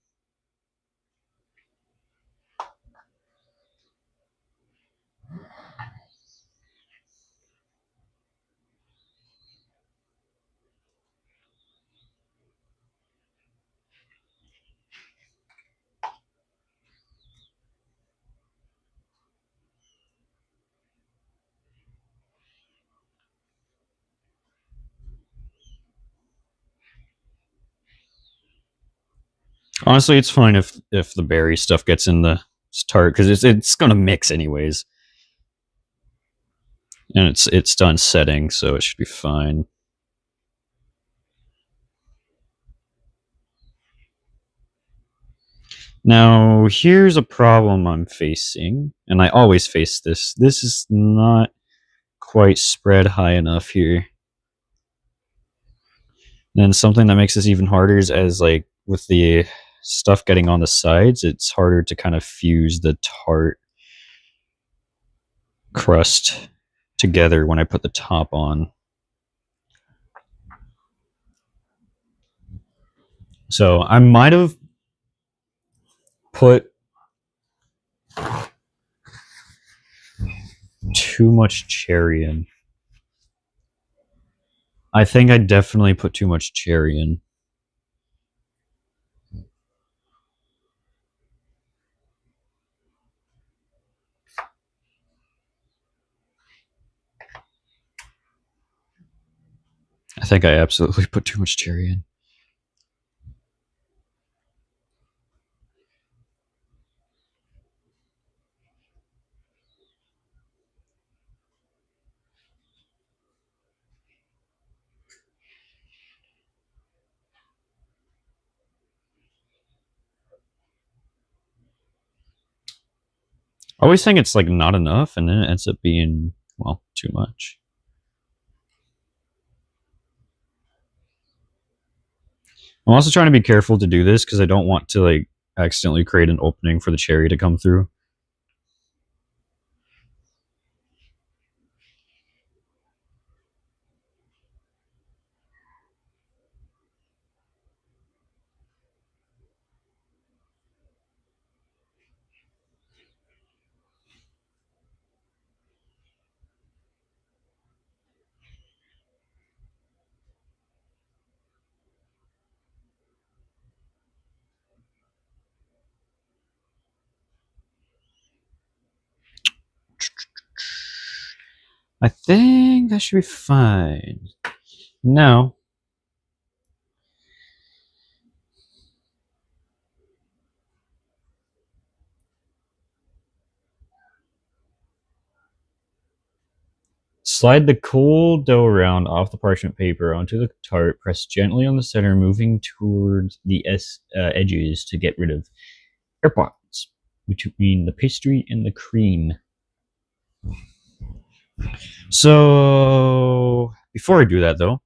Honestly, it's fine if the berry stuff gets in the tart because it's gonna mix anyways, and it's done setting, so it should be fine. Now here's a problem I'm facing, and I always face this. This is not quite spread high enough here. And something that makes this even harder is as like with the stuff getting on the sides, it's harder to kind of fuse the tart crust together when I put the top on. So I might have put too much cherry in. I think I definitely put too much cherry in. I think I absolutely put too much cherry in. I always think it's like not enough, and then it ends up being, well, too much. I'm also trying to be careful to do this because I don't want to like accidentally create an opening for the cherry to come through. I think that should be fine. Now, slide the cool dough around off the parchment paper onto the tart. Press gently on the center, moving towards the edges to get rid of air pockets between the pastry and the cream. So, before I do that, though,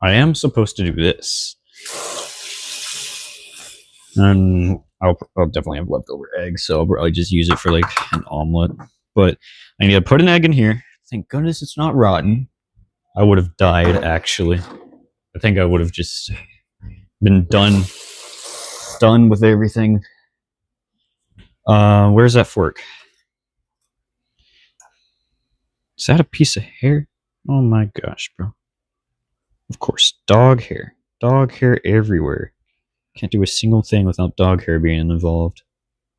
I am supposed to do this. And I'll definitely have leftover eggs, so I'll probably just use it for like an omelet. But I need to put an egg in here. Thank goodness it's not rotten. I would have died, actually. I think I would have just been done with everything. Where's that fork? Is that a piece of hair? Oh my gosh, bro. Of course, dog hair. Dog hair everywhere. Can't do a single thing without dog hair being involved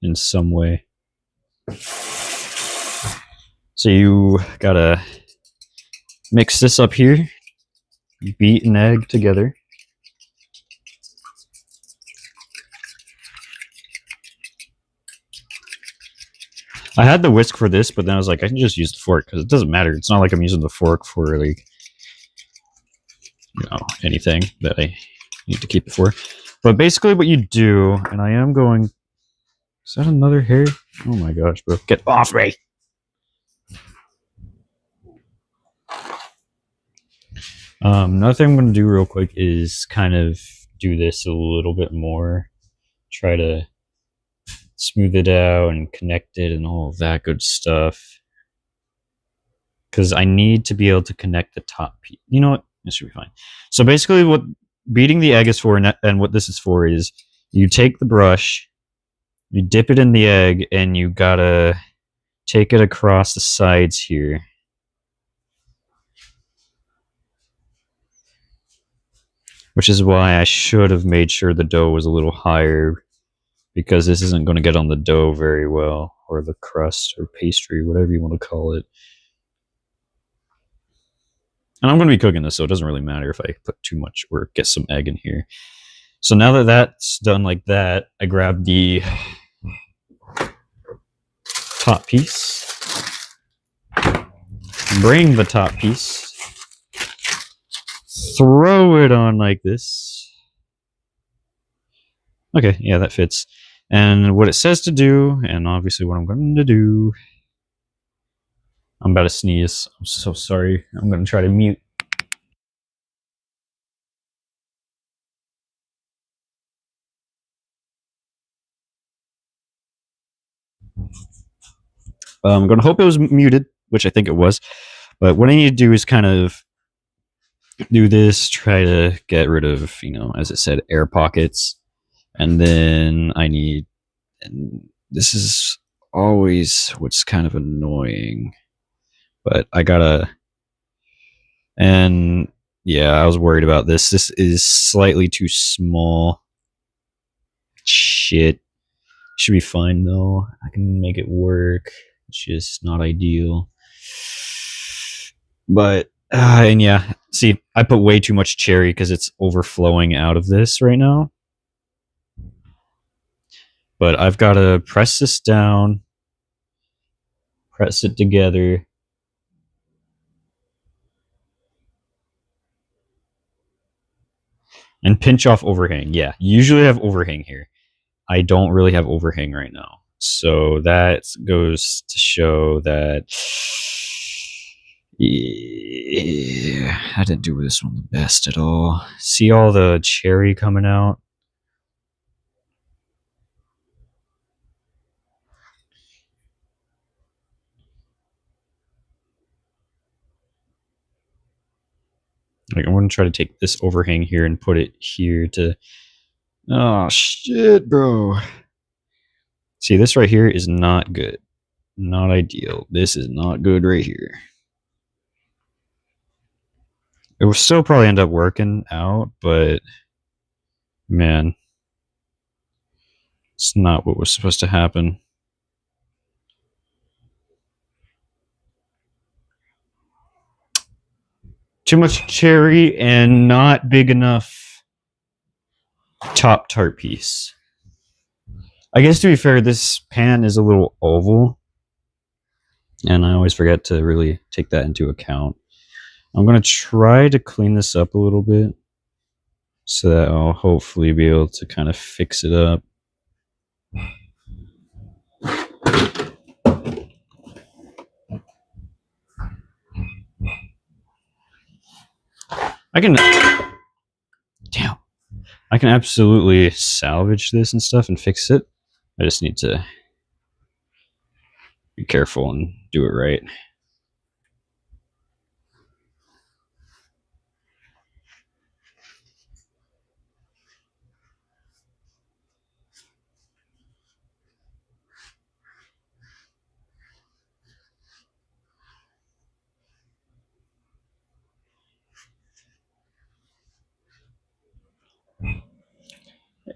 in some way. So you gotta mix this up here. Beat an egg together. I had the whisk for this, but then I was like, I can just use the fork because it doesn't matter. It's not like I'm using the fork for like, you know, anything that I need to keep it for. But basically, what you do, and I am going. Is that another hair? Oh my gosh, bro! Get off me! Another thing I'm going to do real quick is kind of do this a little bit more. Try to smooth it out and connect it and all of that good stuff. Because I need to be able to connect the top piece. You know what? This should be fine. So basically what beating the egg is for and what this is for is you take the brush, you dip it in the egg, and you gotta take it across the sides here. Which is why I should have made sure the dough was a little higher, because this isn't going to get on the dough very well, or the crust, or pastry, whatever you want to call it. And I'm going to be cooking this, so it doesn't really matter if I put too much or get some egg in here. So now that that's done like that, I grab the top piece, bring the top piece, throw it on like this. Okay, yeah, that fits. And what it says to do, and obviously what I'm going to do. I'm about to sneeze. I'm so sorry. I'm going to try to mute. I'm going to hope it was muted, which I think it was. But what I need to do is kind of do this, try to get rid of, as it said, air pockets. And then I need, and this is always what's kind of annoying, but I gotta, and yeah, I was worried about this. This is slightly too small. Shit. Should be fine though. I can make it work. It's just not ideal. But, and yeah, see, I put way too much cherry because it's overflowing out of this right now. But I've got to press this down, press it together. And pinch off overhang. Yeah, usually I have overhang here. I don't really have overhang right now. So that goes to show that yeah, I didn't do this one the best at all. See all the cherry coming out? Like, I'm going to try to take this overhang here and put it here to... Oh, shit, bro. See, this right here is not good. Not ideal. This is not good right here. It will still probably end up working out, but... Man. It's not what was supposed to happen. Too much cherry and not big enough top tart piece. I guess to be fair, this pan is a little oval, and I always forget to really take that into account. I'm going to try to clean this up a little bit so that I'll hopefully be able to kind of fix it up. I can absolutely salvage this and stuff and fix it. I just need to be careful and do it right.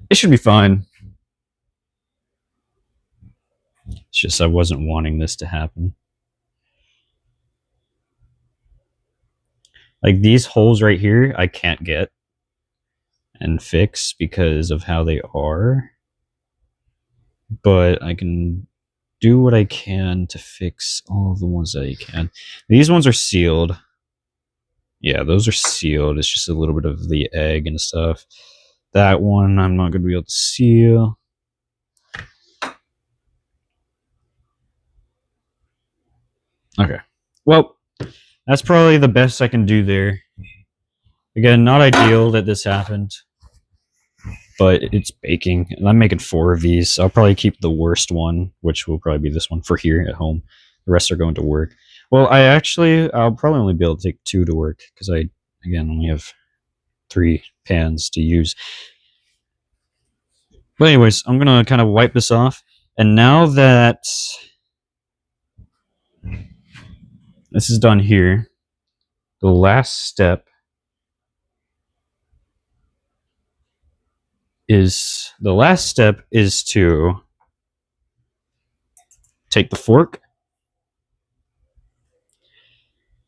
It should be fine. It's just I wasn't wanting this to happen. Like these holes right here, I can't get and fix because of how they are. But I can do what I can to fix all of the ones that I can. These ones are sealed. Yeah, those are sealed. It's just a little bit of the egg and stuff. That one I'm not going to be able to seal. Okay. Well, that's probably the best I can do there. Again, not ideal that this happened, but it's baking. And I'm making 4 of these. So I'll probably keep the worst one, which will probably be this one for here at home. The rest are going to work. Well, I'll probably only be able to take 2 to work because I, again, only have 3 pans to use. But anyways, I'm going to kind of wipe this off. And now that this is done here, the last step is to take the fork,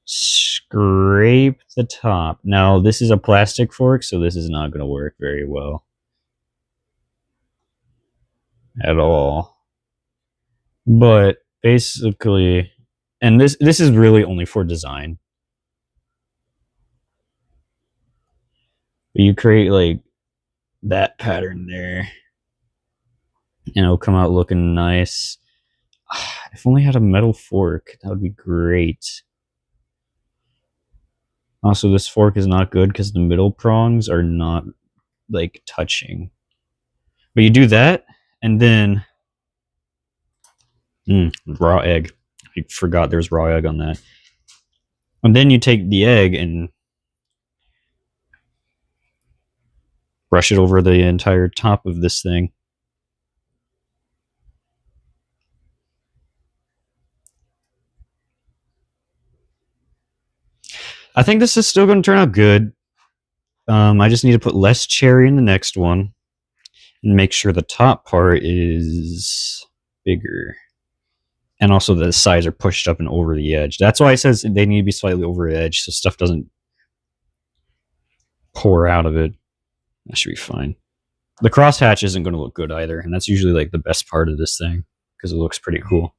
scrape the top. Now, this is a plastic fork, so this is not going to work very well at all. But basically, and this is really only for design. But you create like that pattern there, and it'll come out looking nice. If only I had a metal fork, that would be great. Also, this fork is not good because the middle prongs are not like touching. But you do that, and then raw egg. I forgot there's raw egg on that. And then you take the egg and brush it over the entire top of this thing. I think this is still going to turn out good. I just need to put less cherry in the next one and make sure the top part is bigger. And also the sides are pushed up and over the edge. That's why it says they need to be slightly over the edge so stuff doesn't pour out of it. That should be fine. The crosshatch isn't going to look good either, and that's usually like the best part of this thing because it looks pretty cool.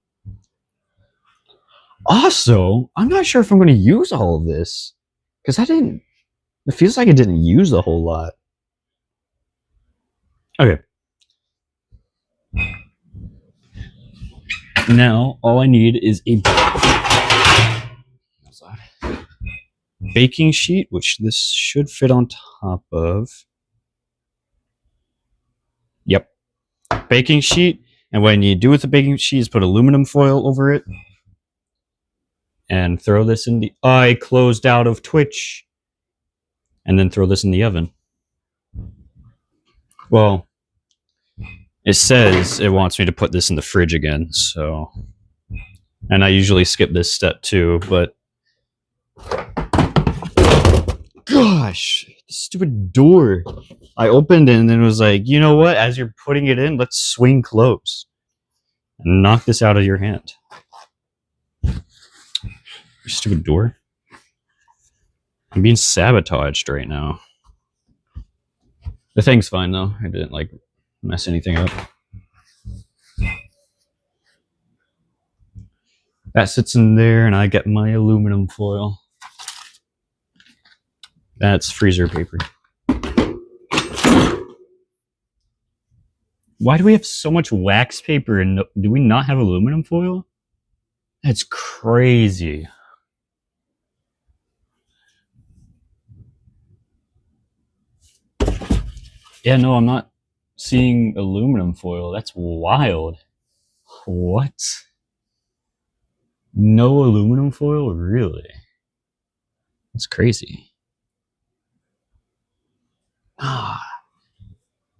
Also, I'm not sure if I'm going to use all of this because it feels like I didn't use a whole lot. Okay. Now, all I need is a baking sheet, which this should fit on top of. Yep. Baking sheet. And what I need to do with the baking sheet is put aluminum foil over it. And throw this in the... I closed out of Twitch. And then throw this in the oven. Well, it says it wants me to put this in the fridge again, so... And I usually skip this step too, but... Gosh! The stupid door! I opened it and then it was like, you know what? As you're putting it in, let's swing close. And knock this out of your hand. Stupid door. I'm being sabotaged right now. The thing's fine though. I didn't like mess anything up. That sits in there and I get my aluminum foil. That's freezer paper. Why do we have so much wax paper and do we not have aluminum foil? That's crazy. Yeah, no, I'm not seeing aluminum foil. That's wild. What? No aluminum foil? Really? That's crazy. Ah.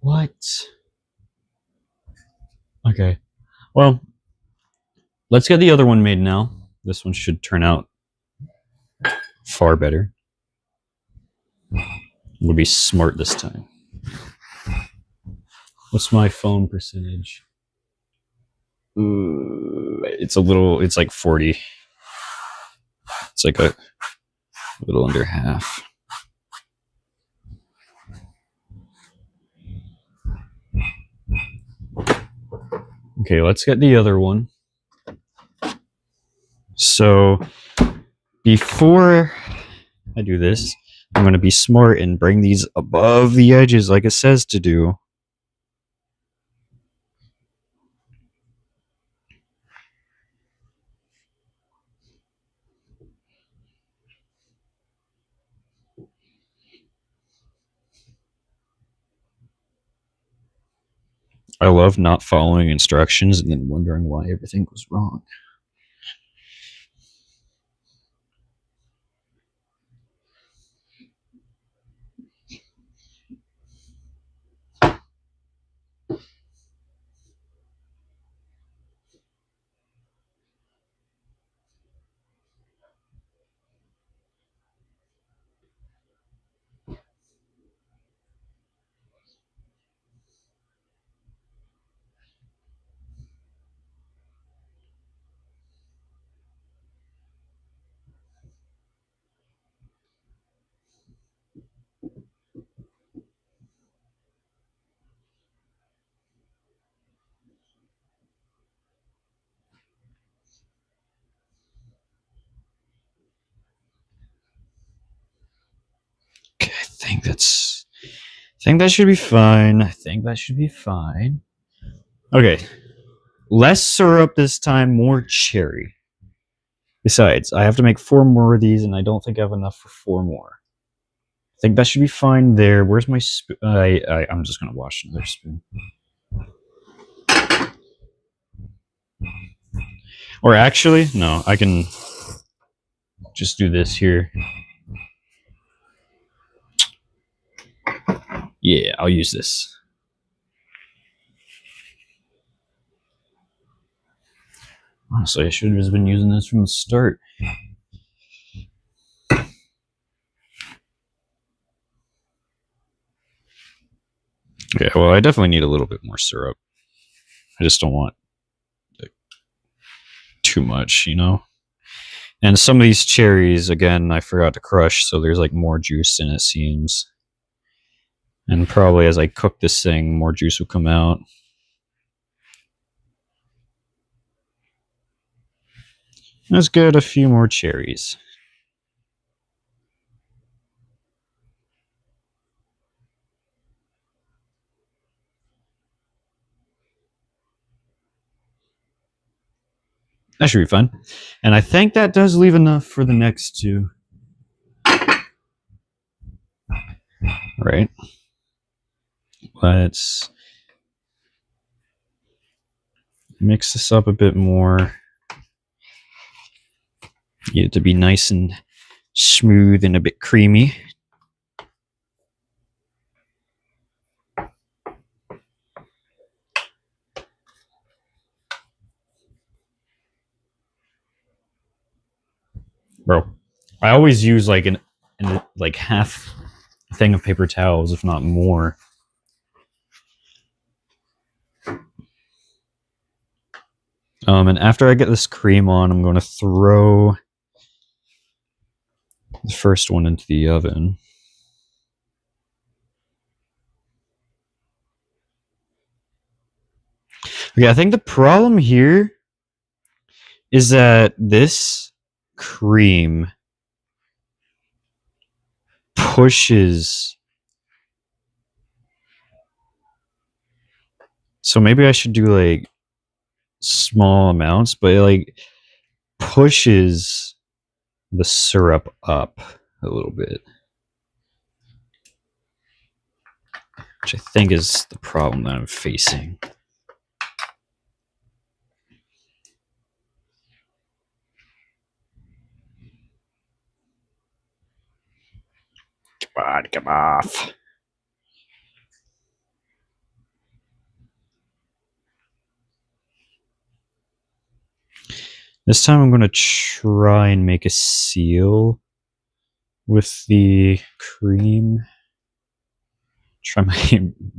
What? Okay. Well, let's get the other one made now. This one should turn out far better. Would be smart this time. What's my phone percentage? It's like 40. It's like a little under half. Okay, let's get the other one. So, before I do this, I'm going to be smart and bring these above the edges like it says to do. I love not following instructions and then wondering why everything was wrong. Okay, I think that should be fine. Okay. Less syrup this time, more cherry. Besides, I have to make 4 more of these, and I don't think I have enough for 4 more. I think that should be fine there. Where's my spoon? I'm just going to wash another spoon. Or actually, no, I can just do this here. Yeah, I'll use this. Honestly, I should have just been using this from the start. Yeah, well, I definitely need a little bit more syrup. I just don't want too much, you know? And some of these cherries, again, I forgot to crush, so there's like more juice in it, seems. And probably as I cook this thing, more juice will come out. Let's get a few more cherries. That should be fun. And I think that does leave enough for the next two. Right. Let's mix this up a bit more. Get it to be nice and smooth and a bit creamy. Bro, I always use like like half a thing of paper towels, if not more. And after I get this cream on, I'm going to throw the first one into the oven. Okay, I think the problem here is that this cream pushes. So maybe I should do like small amounts, but it like pushes the syrup up a little bit, which I think is the problem that I'm facing. Come on, come off. This time I'm going to try and make a seal with the cream. Try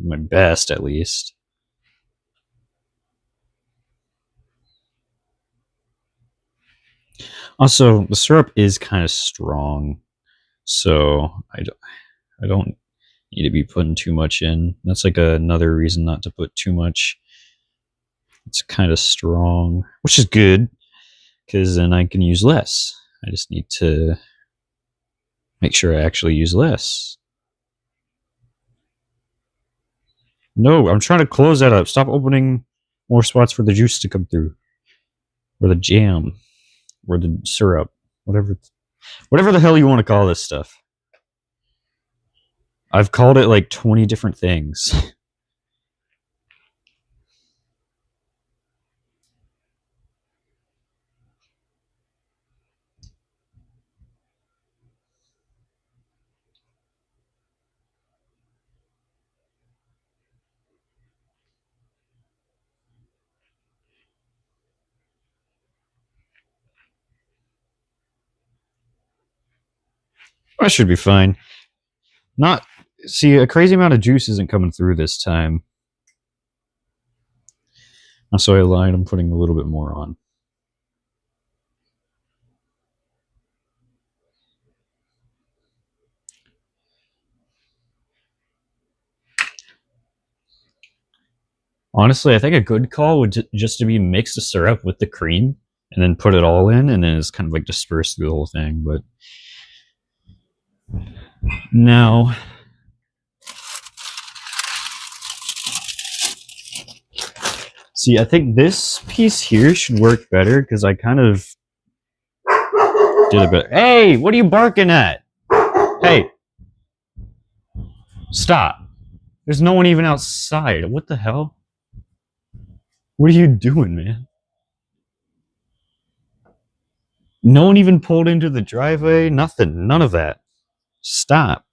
my best, at least. Also, the syrup is kind of strong, so I don't need to be putting too much in. That's like another reason not to put too much. It's kind of strong, which is good, because then I can use less. I just need to make sure I actually use less. No, I'm trying to close that up. Stop opening more spots for the juice to come through. Or the jam. Or the syrup. Whatever the hell you want to call this stuff. I've called it like 20 different things. That should be fine. See, a crazy amount of juice isn't coming through this time. So I lied, I'm putting a little bit more on. Honestly, I think a good call would just to be mix the syrup with the cream and then put it all in, and then it's kind of like dispersed through the whole thing. But now, see, I think this piece here should work better because I kind of did a bit. Hey, what are you barking at? Hey, stop. There's no one even outside. What the hell? What are you doing, man? No one even pulled into the driveway. Nothing. None of that. Stop.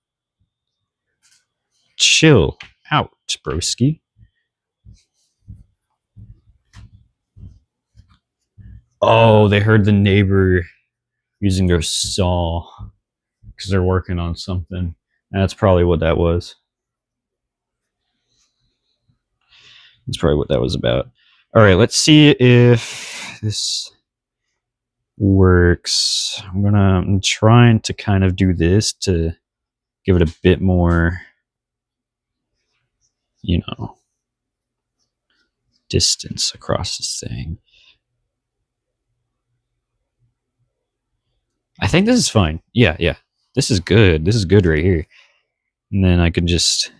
Chill out, broski. Oh, they heard the neighbor using their saw because they're working on something. That's probably what that was. That's probably what that was about. All right, let's see if this works. I'm trying to kind of do this to give it a bit more, distance across this thing. I think this is fine. Yeah. This is good. This is good right here. And then I can just,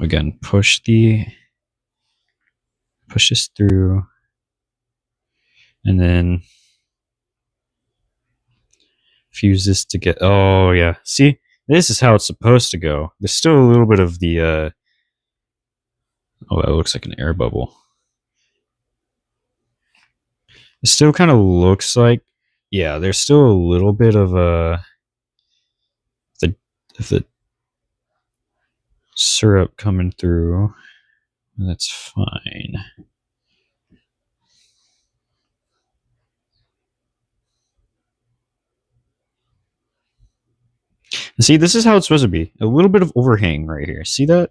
again, push this through. And then fuse this to get, oh yeah. See, this is how it's supposed to go. There's still a little bit of the, oh, that looks like an air bubble. It still kind of looks like, yeah, there's still a little bit of the syrup coming through. That's fine. See, this is how it's supposed to be. A little bit of overhang right here. See that?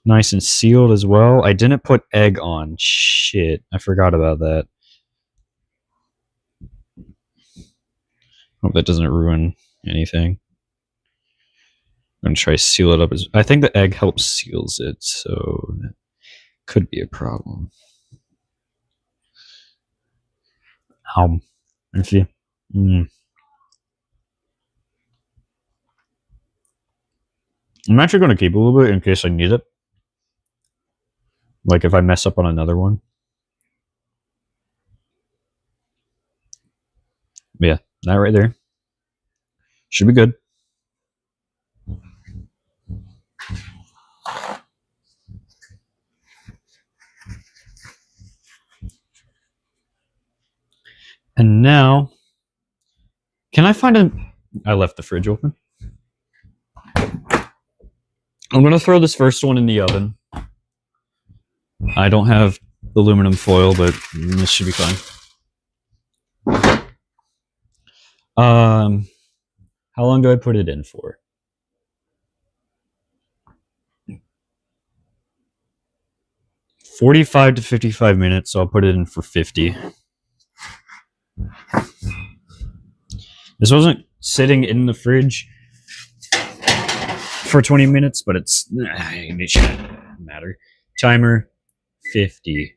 Nice and sealed as well. I didn't put egg on. Shit. I forgot about that. Hope that doesn't ruin anything. I'm going to try to seal it up. I think the egg helps seals it, so that could be a problem. Let's see. I'm actually going to keep a little bit in case I need it. Like if I mess up on another one. But yeah, that right there. Should be good. And now, can I find a... I left the fridge open. I'm going to throw this first one in the oven. I don't have aluminum foil, but this should be fine. How long do I put it in for? 45 to 55 minutes, so I'll put it in for 50. This wasn't sitting in the fridge for 20 minutes, but it shouldn't matter. Timer, 50.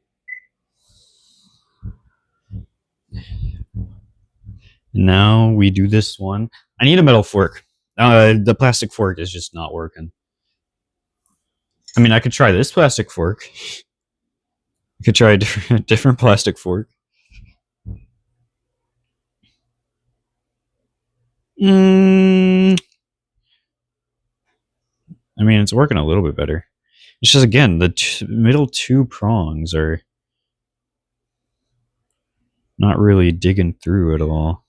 Now we do this one. I need a metal fork. The plastic fork is just not working. I mean, I could try this plastic fork. I could try a different plastic fork. I mean, it's working a little bit better. It's just, again, the middle two prongs are not really digging through at all.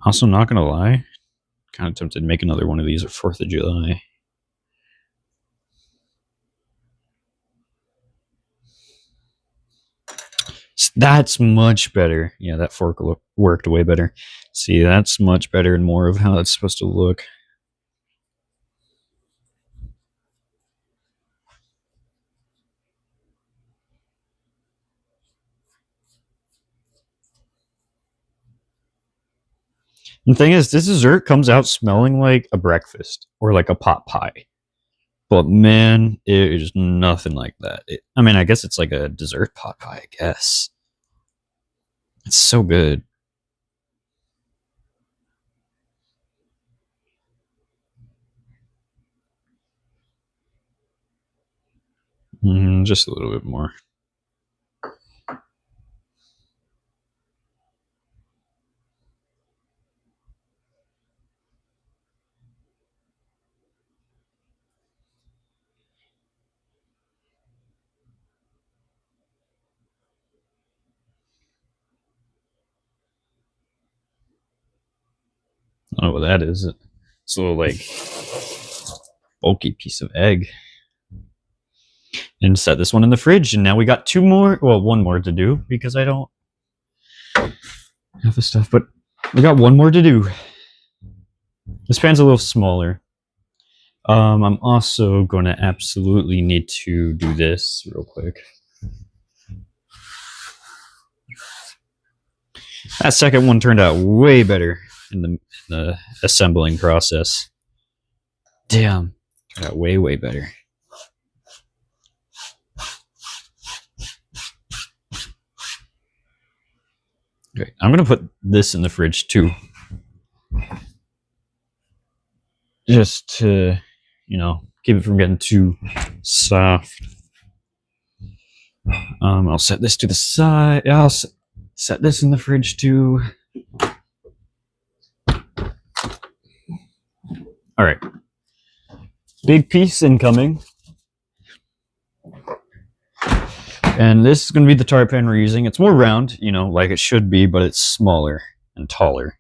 Also, not gonna lie, kind of tempted to make another one of these for 4th of July. That's much better. Yeah, that fork worked way better. See, that's much better and more of how it's supposed to look. The thing is, this dessert comes out smelling like a breakfast or like a pot pie. But man, it is nothing like that. I mean, I guess it's like a dessert pot pie, I guess. It's so good. Just a little bit more. I don't know what that is. It's a little like bulky piece of egg. And set this one in the fridge, and now we got 2 more. Well, 1 more to do because I don't have the stuff, but we got 1 more to do. This pan's a little smaller. I'm also going to absolutely need to do this real quick. That second one turned out way better in the assembling process. Damn, turned out way better. Great. I'm going to put this in the fridge too. Just to, keep it from getting too soft. I'll set this to the side. I'll set this in the fridge too. All right. Big piece incoming. And this is going to be the tart pan we're using. It's more round, like it should be, but it's smaller and taller.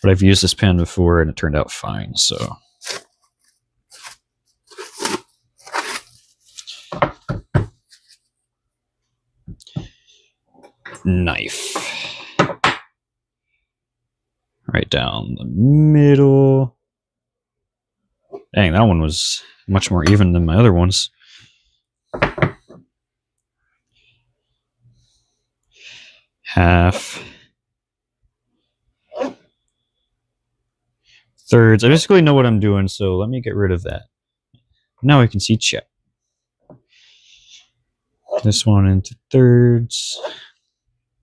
But I've used this pan before and it turned out fine, so. Knife. Right down the middle. Dang, that one was much more even than my other ones. Half. Thirds. I basically know what I'm doing, so let me get rid of that. Now I can see check. This one into thirds.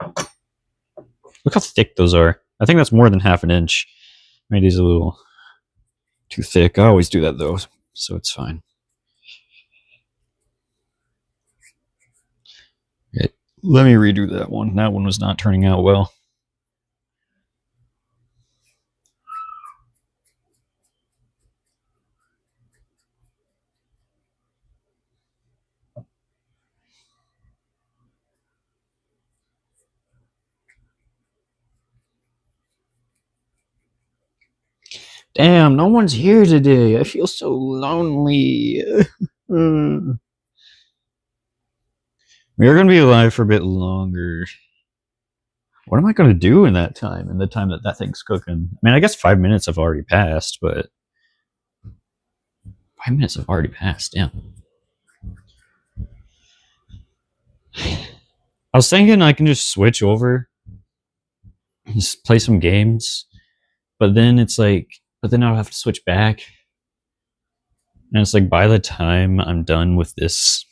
Look how thick those are. I think that's more than half an inch. Maybe it's a little too thick. I always do that though, so it's fine. Okay, let me redo that one. That one was not turning out well. Damn, no one's here today. I feel so lonely. We are going to be alive for a bit longer. What am I going to do in that time? In the time that thing's cooking? I mean, I guess 5 minutes have already passed, but 5 minutes have already passed. Damn. I was thinking I can just switch over, just play some games, but then it's like, then I'll have to switch back. And it's like, by the time I'm done with this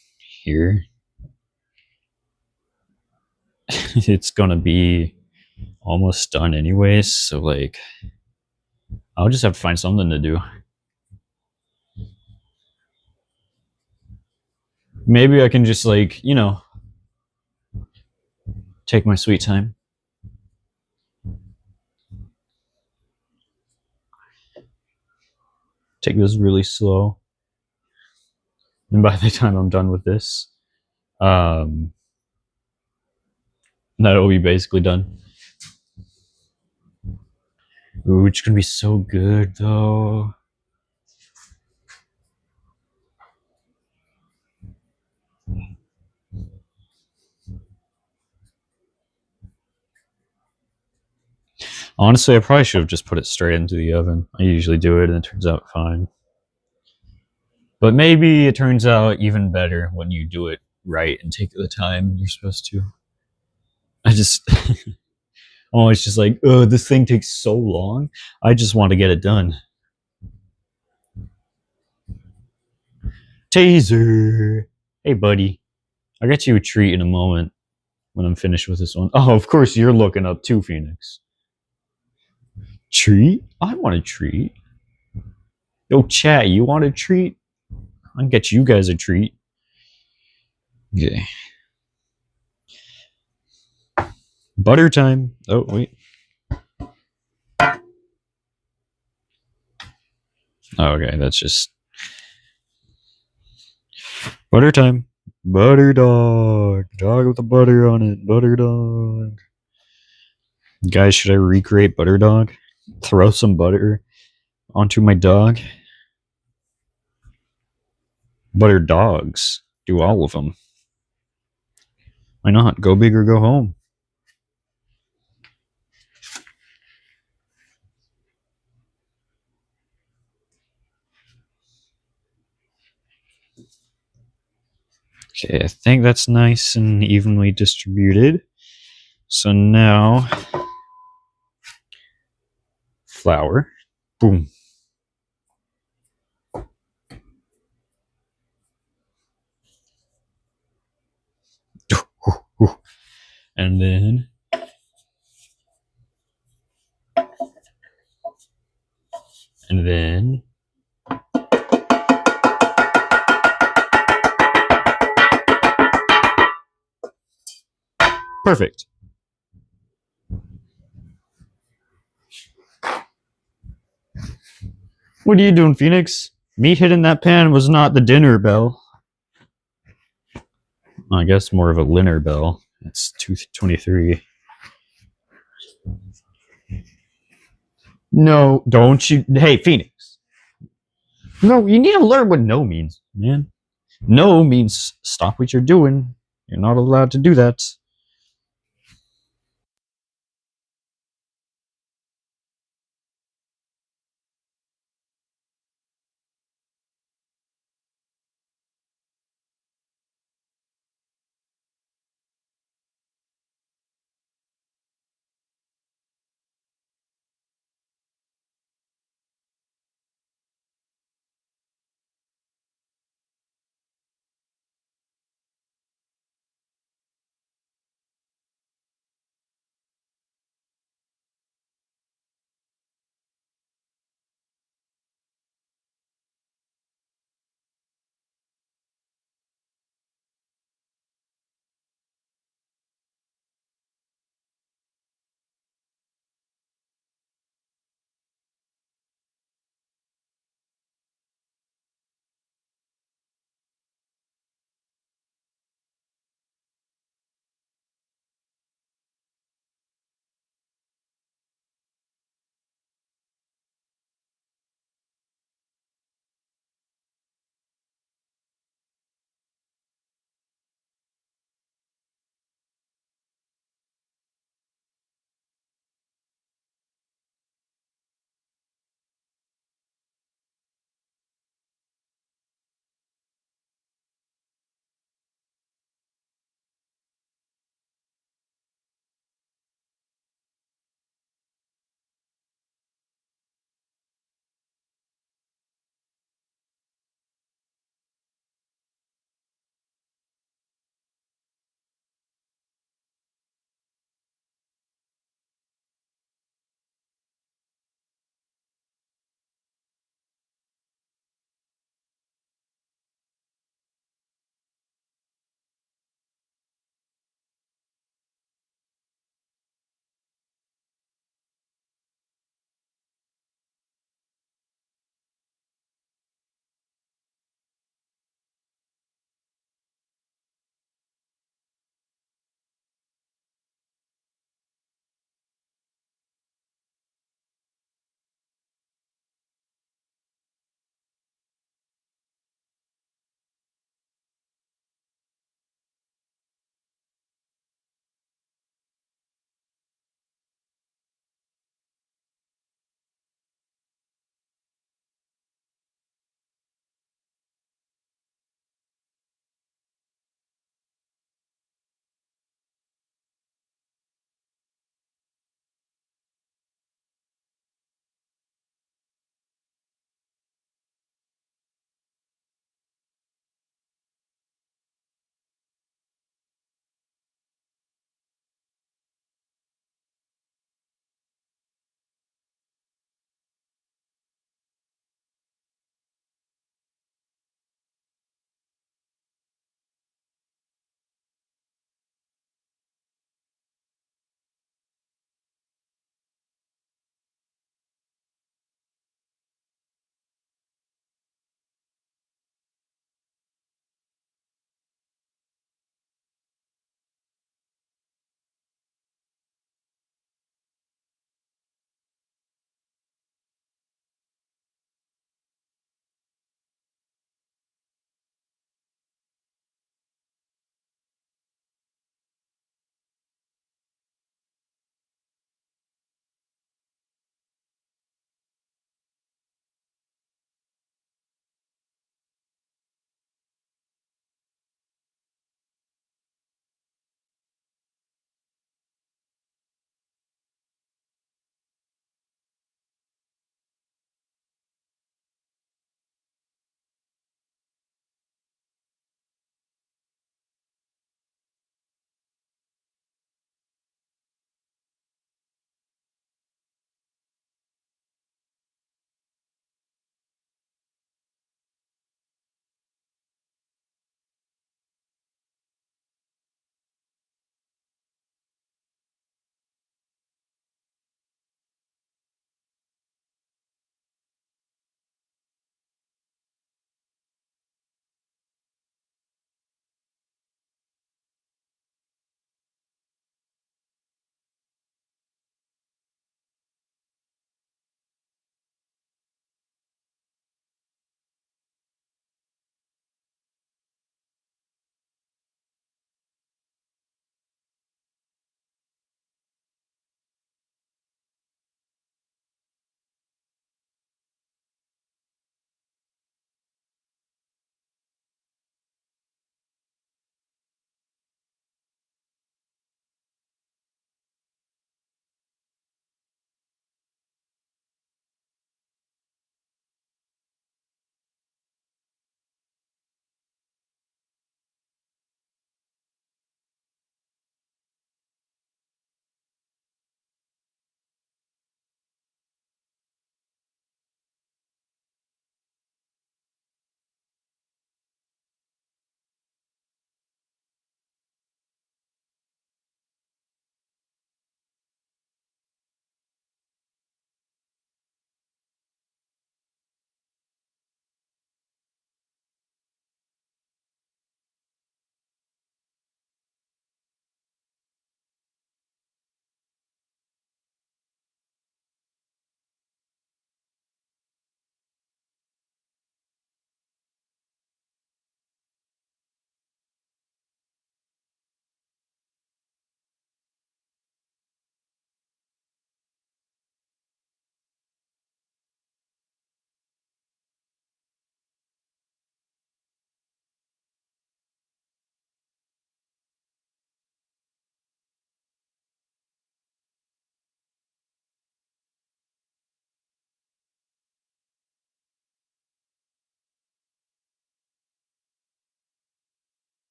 here, it's gonna be almost done anyways. So like, I'll just have to find something to do. Maybe I can just like, take my sweet time. Take this really slow. And by the time I'm done with this, that'll be basically done. Ooh, it's gonna be so good though. Honestly, I probably should have just put it straight into the oven. I usually do it and it turns out fine. But maybe it turns out even better when you do it right and take the time you're supposed to. I'm always just like, oh, this thing takes so long. I just want to get it done. Taser. Hey, buddy. I'll get you a treat in a moment when I'm finished with this one. Oh, of course, you're looking up too, Phoenix. Treat? I want a treat. Yo, chat, you want a treat? I'll get you guys a treat. Okay. Butter time. Oh, wait. Oh, okay, that's just butter time. Butter dog. Dog with the butter on it. Butter dog. Guys, should I recreate butter dog? Throw some butter onto my dog? Butter dogs. Do all of them. Why not? Go big or go home. Okay, I think that's nice and evenly distributed. So now, flour. Boom. And then perfect. What are you doing, Phoenix? Meat hitting that pan was not the dinner bell. I guess more of a dinner bell. It's 2:23. No, don't you? Hey, Phoenix. No, you need to learn what no means, man. No means stop what you're doing. You're not allowed to do that.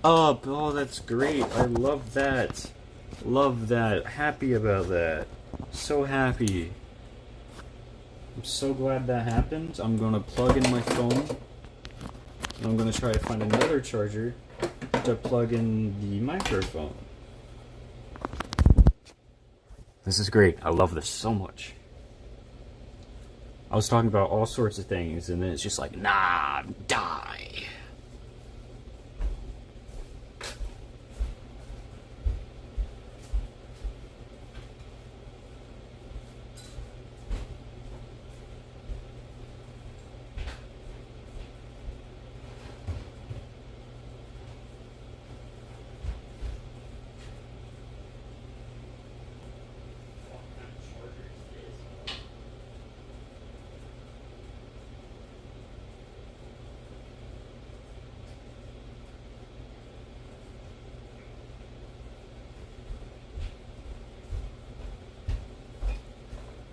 up. Oh, that's great. I love that. Love that. Happy about that. So happy. I'm so glad that happened. I'm gonna plug in my phone. And I'm gonna try to find another charger to plug in the microphone. This is great. I love this so much. I was talking about all sorts of things, and then it's just like, nah, die.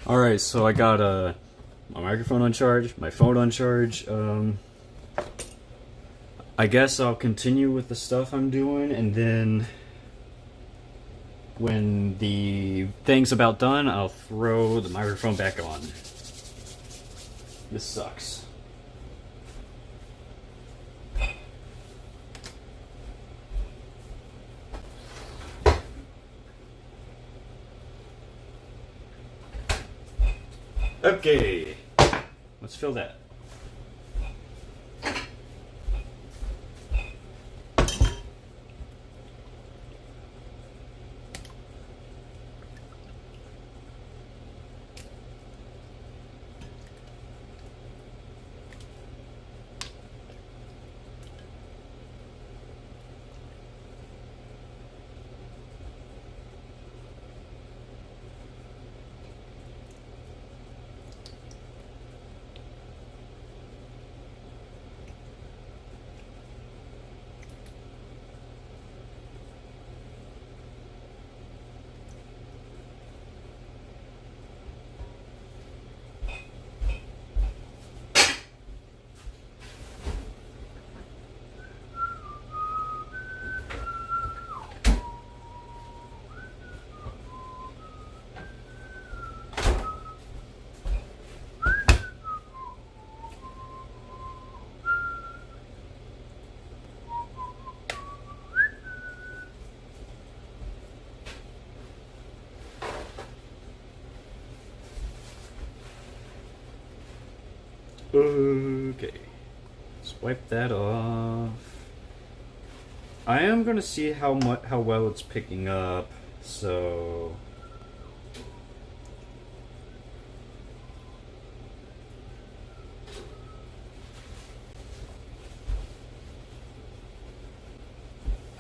Alright, so I got my microphone on charge, my phone on charge. I guess I'll continue with the stuff I'm doing, and then when the thing's about done, I'll throw the microphone back on. This sucks. Okay, let's fill that. Okay, let's wipe that off. I am gonna see how well it's picking up. So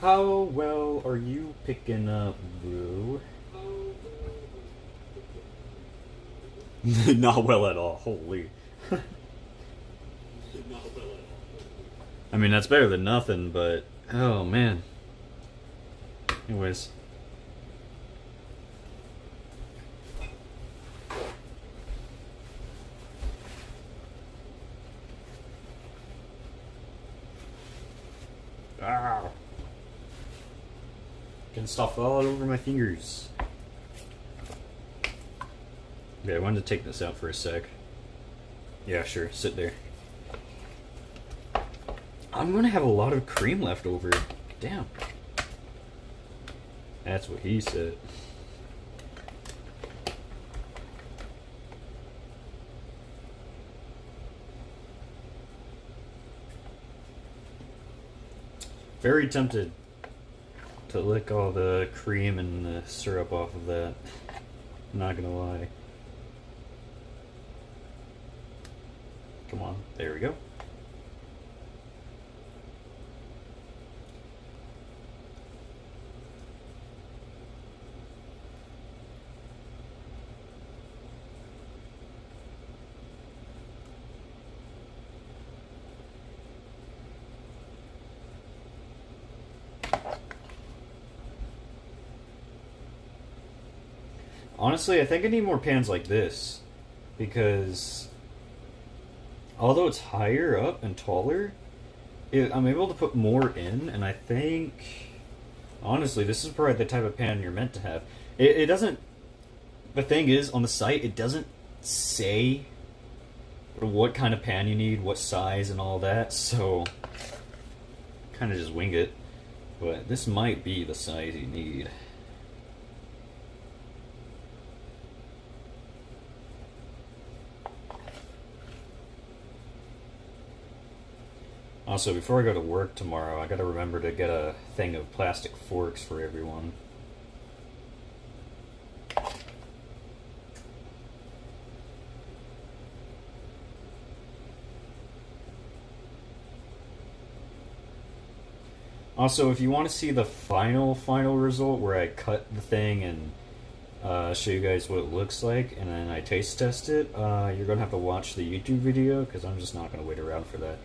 how well are you picking up, bro? Not well at all. Holy. I mean, that's better than nothing, but oh man. Anyways. Ah. Getting stuff all over my fingers. Okay, I wanted to take this out for a sec. Yeah, sure, sit there. I'm gonna have a lot of cream left over. Damn. That's what he said. Very tempted to lick all the cream and the syrup off of that. I'm not gonna lie. Come on, there we go. Honestly, I think I need more pans like this, because although it's higher up and taller, I'm able to put more in, and I think, honestly, this is probably the type of pan you're meant to have. It doesn't. The thing is, on the site, it doesn't say what kind of pan you need, what size, and all that. So, kind of just wing it. But this might be the size you need. Also, before I go to work tomorrow, I gotta remember to get a thing of plastic forks for everyone. Also, if you want to see the final result where I cut the thing and show you guys what it looks like, and then I taste test it, you're gonna have to watch the YouTube video because I'm just not gonna wait around for that.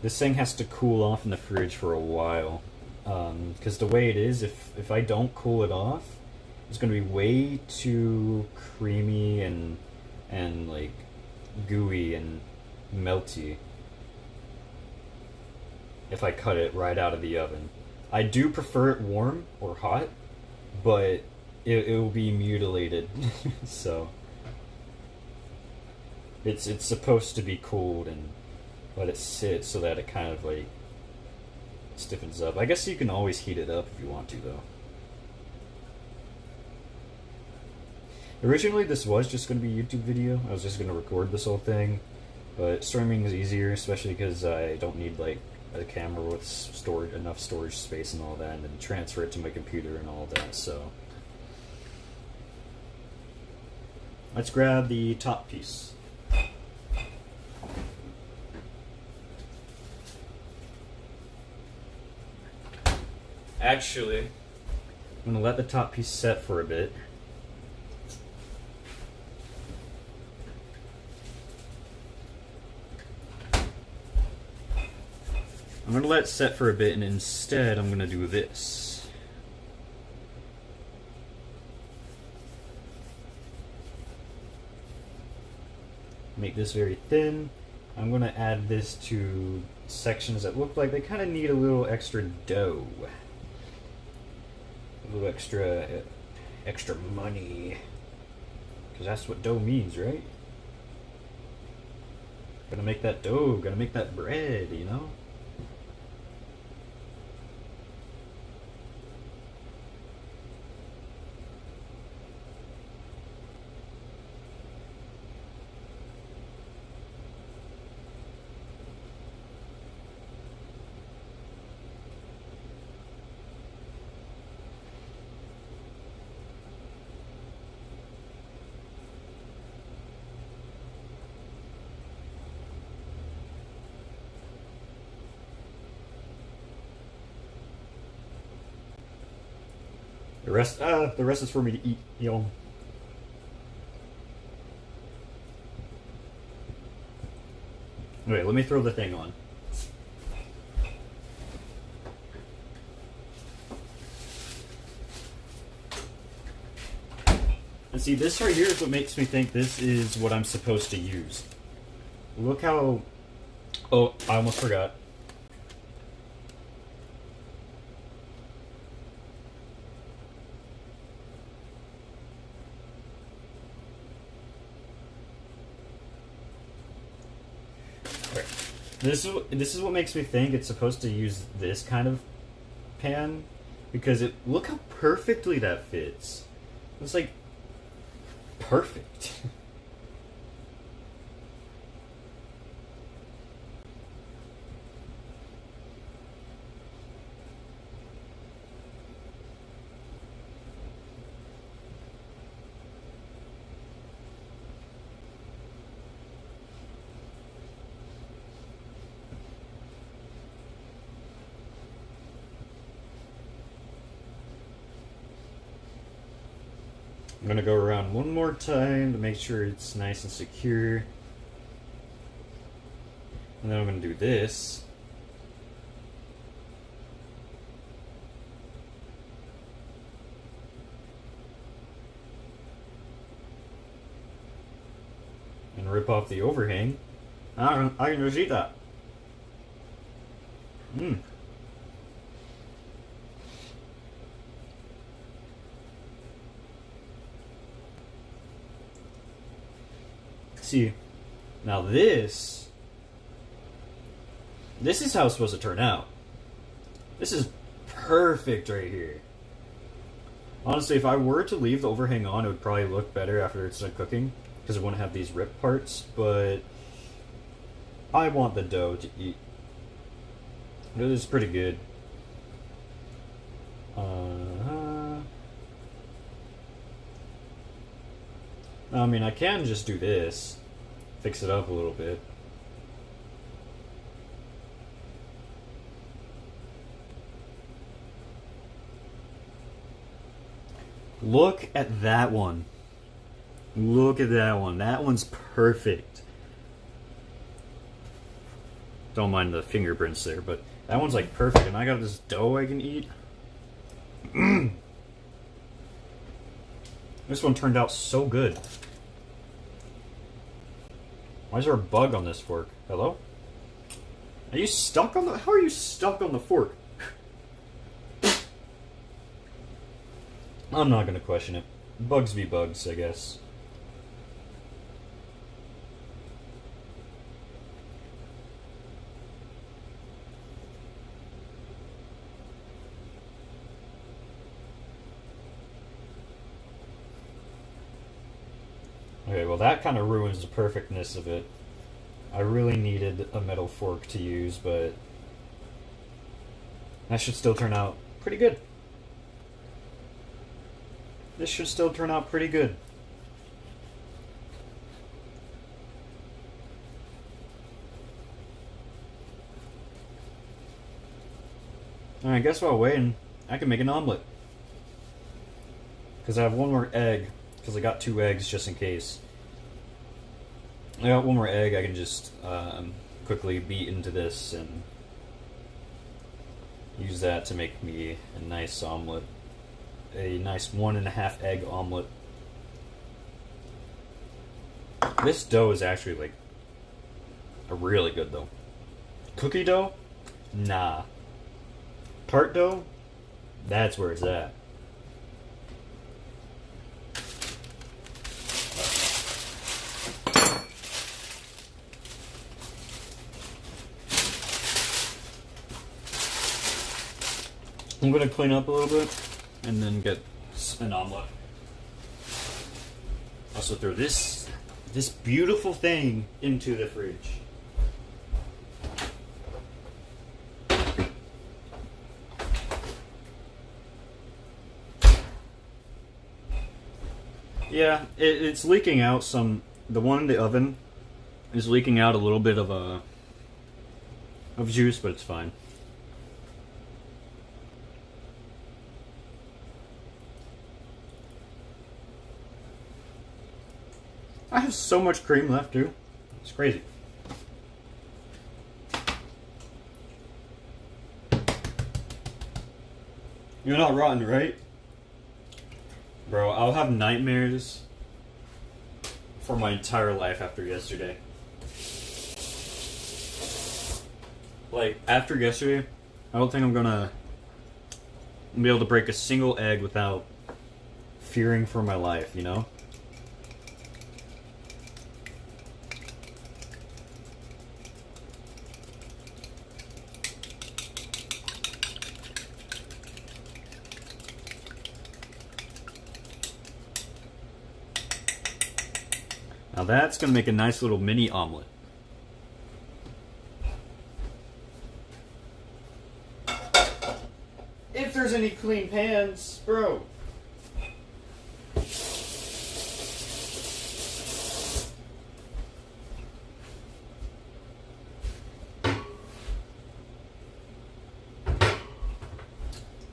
This thing has to cool off in the fridge for a while, because the way it is, if I don't cool it off, it's gonna be way too creamy and like gooey and melty if I cut it right out of the oven. I do prefer it warm or hot, but it will be mutilated. So it's supposed to be cooled and let it sit so that it kind of like stiffens up. I guess you can always heat it up if you want to, though. Originally this was just going to be a YouTube video. I was just going to record this whole thing, but streaming is easier, especially because I don't need like a camera with enough storage space and all that, and then transfer it to my computer and all that. So let's grab the top piece. Actually, I'm gonna let the top piece set for a bit. I'm going to let it set for a bit, and instead I'm going to do this. Make this very thin. I'm going to add this to sections that look like they kind of need a little extra dough. A little extra money. Because that's what dough means, right? Gotta make that dough, gotta make that bread, you know? The rest is for me to eat, you know. Wait, let me throw the thing on. And see, this right here is what makes me think this is what I'm supposed to use. Look how... Oh, I almost forgot. This is what makes me think it's supposed to use this kind of pan, because look how perfectly that fits. It's like perfect. I'm going to go around one more time to make sure it's nice and secure. And then I'm going to do this. And rip off the overhang. I can just eat that. Mm. See, now this is how it's supposed to turn out. This is perfect right here. Honestly, if I were to leave the overhang on, it would probably look better after it's done cooking, because it wouldn't have these rip parts, but I want the dough to eat. It is pretty good. I mean, I can just do this, fix it up a little bit. Look at that one. Look at that one. That one's perfect. Don't mind the fingerprints there, but that one's like perfect. And I got this dough I can eat. This one turned out so good. Why is there a bug on this fork? Hello? Are you stuck on the... How are you stuck on the fork? I'm not gonna question it. Bugs be bugs, I guess. Okay, well that kind of ruins the perfectness of it. I really needed a metal fork to use, but that should still turn out pretty good. This should still turn out pretty good. Alright, guess while waiting, I can make an omelet. Because I have one more egg, because I got 2 eggs just in case. I got one more egg I can just quickly beat into this and use that to make me a nice omelet. A nice 1.5 egg omelet. This dough is actually like a really good though. Cookie dough? Nah. Tart dough? That's where it's at. I'm gonna clean up a little bit and then get an omelet. Also throw this beautiful thing into the fridge. Yeah, it's leaking out some. The one in the oven is leaking out a little bit of juice, but it's fine. I have so much cream left, too. It's crazy. You're not rotten, right? Bro, I'll have nightmares for my entire life after yesterday. Like, after yesterday, I don't think I'm gonna be able to break a single egg without fearing for my life, you know? Now that's going to make a nice little mini omelet. If there's any clean pans, bro.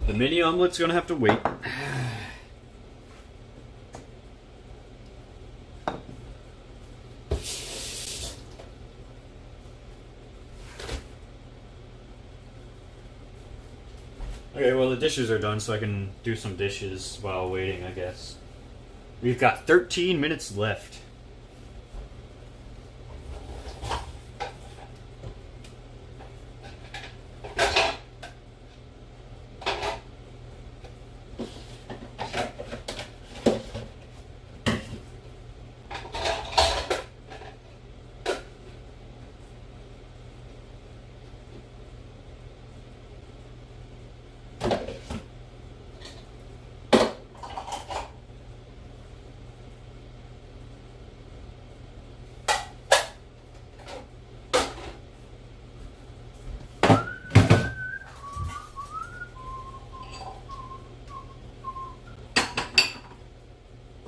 The mini omelet's going to have to wait. Okay, well the dishes are done, so I can do some dishes while waiting, I guess. We've got 13 minutes left.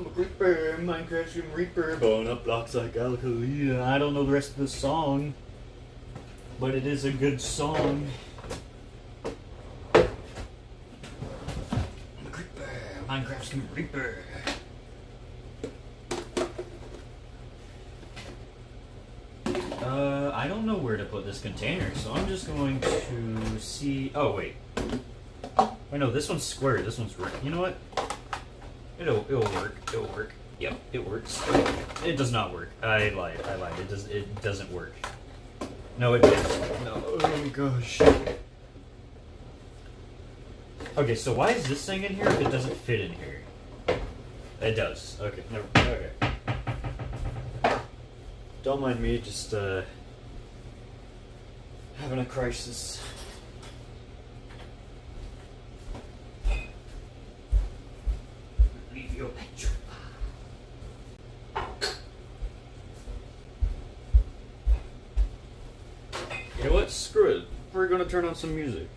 I'm a creeper, Minecraft Grim Reaper, blowing up blocks like alkali. I don't know the rest of the song, but it is a good song. I'm a creeper, Minecraft Grim Reaper. I don't know where to put this container, so I'm just going to see. Oh wait. Oh no, this one's square. This one's right. You know what? It'll work. It'll work. Yep, it works. It does not work. I lied. It doesn't work. No, it does. No. Oh gosh. Okay, so why is this thing in here if it doesn't fit in here? It does. Okay. Never. Okay. Don't mind me. Just having a crisis. Leave your picture. You know what? Screw it. We're gonna turn on some music.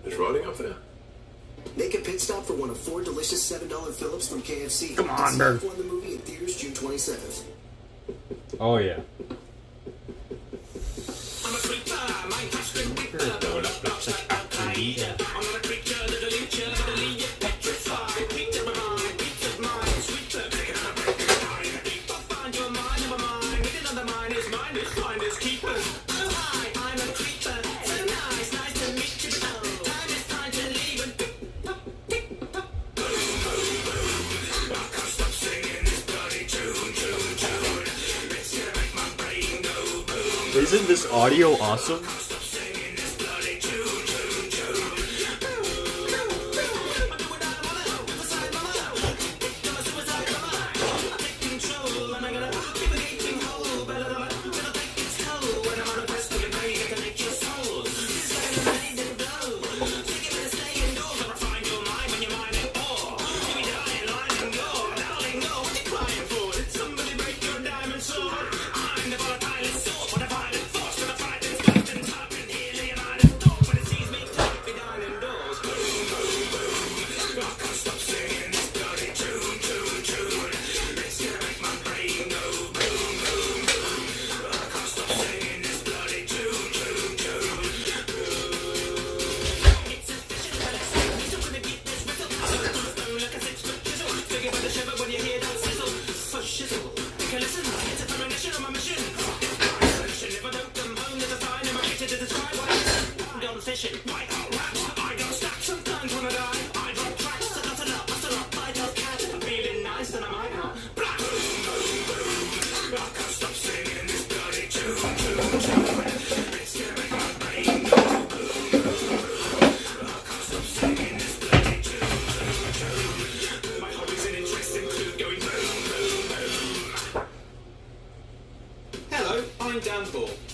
It's rolling up there. Make a pit stop for one of 4 delicious $7 Phillips from KFC.
Come on, Bert.
Won the movie in theaters June 27th.
Oh yeah. Isn't this audio awesome?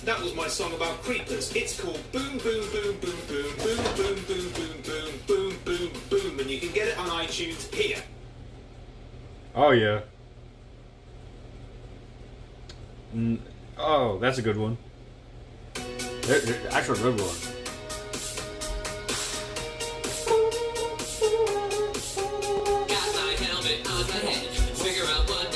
That was my song about creepers. It's called Boom Boom Boom Boom Boom Boom Boom Boom Boom Boom Boom Boom Boom, and you can get it on iTunes here.
Oh yeah. Oh, that's a good one. Actually, a good one.
Got my helmet on my head. Figure out what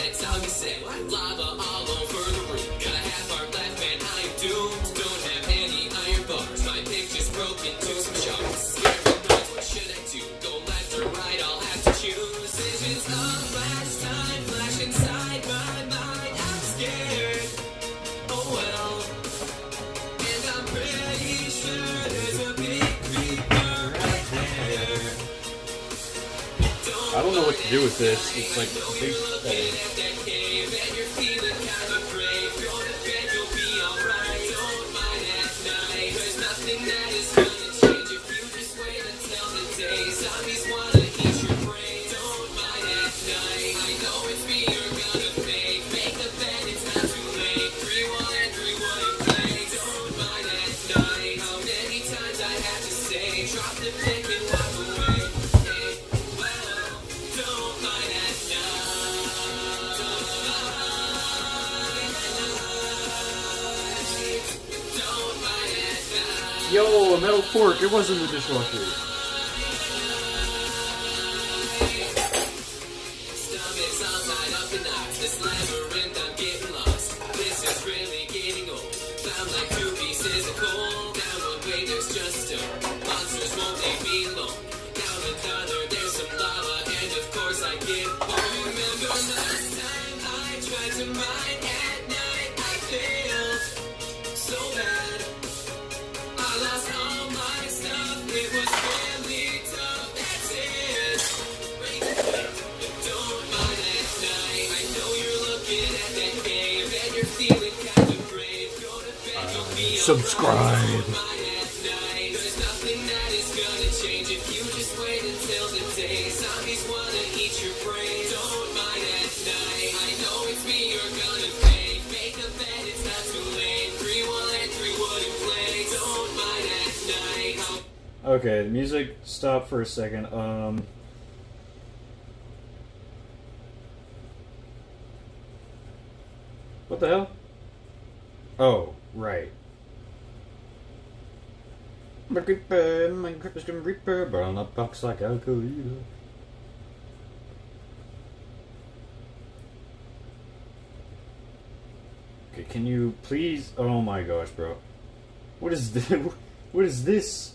I don't know what to do with this. It's like a big thing. Yo, a metal fork. It wasn't the dishwasher. Subscribe. Okay, the music stopped for a second. What the hell? Oh, right. My creeper, my creeper's gonna reaper, but on the box like alcohol. Okay, can you please? Oh my gosh, bro. What is this? What is this?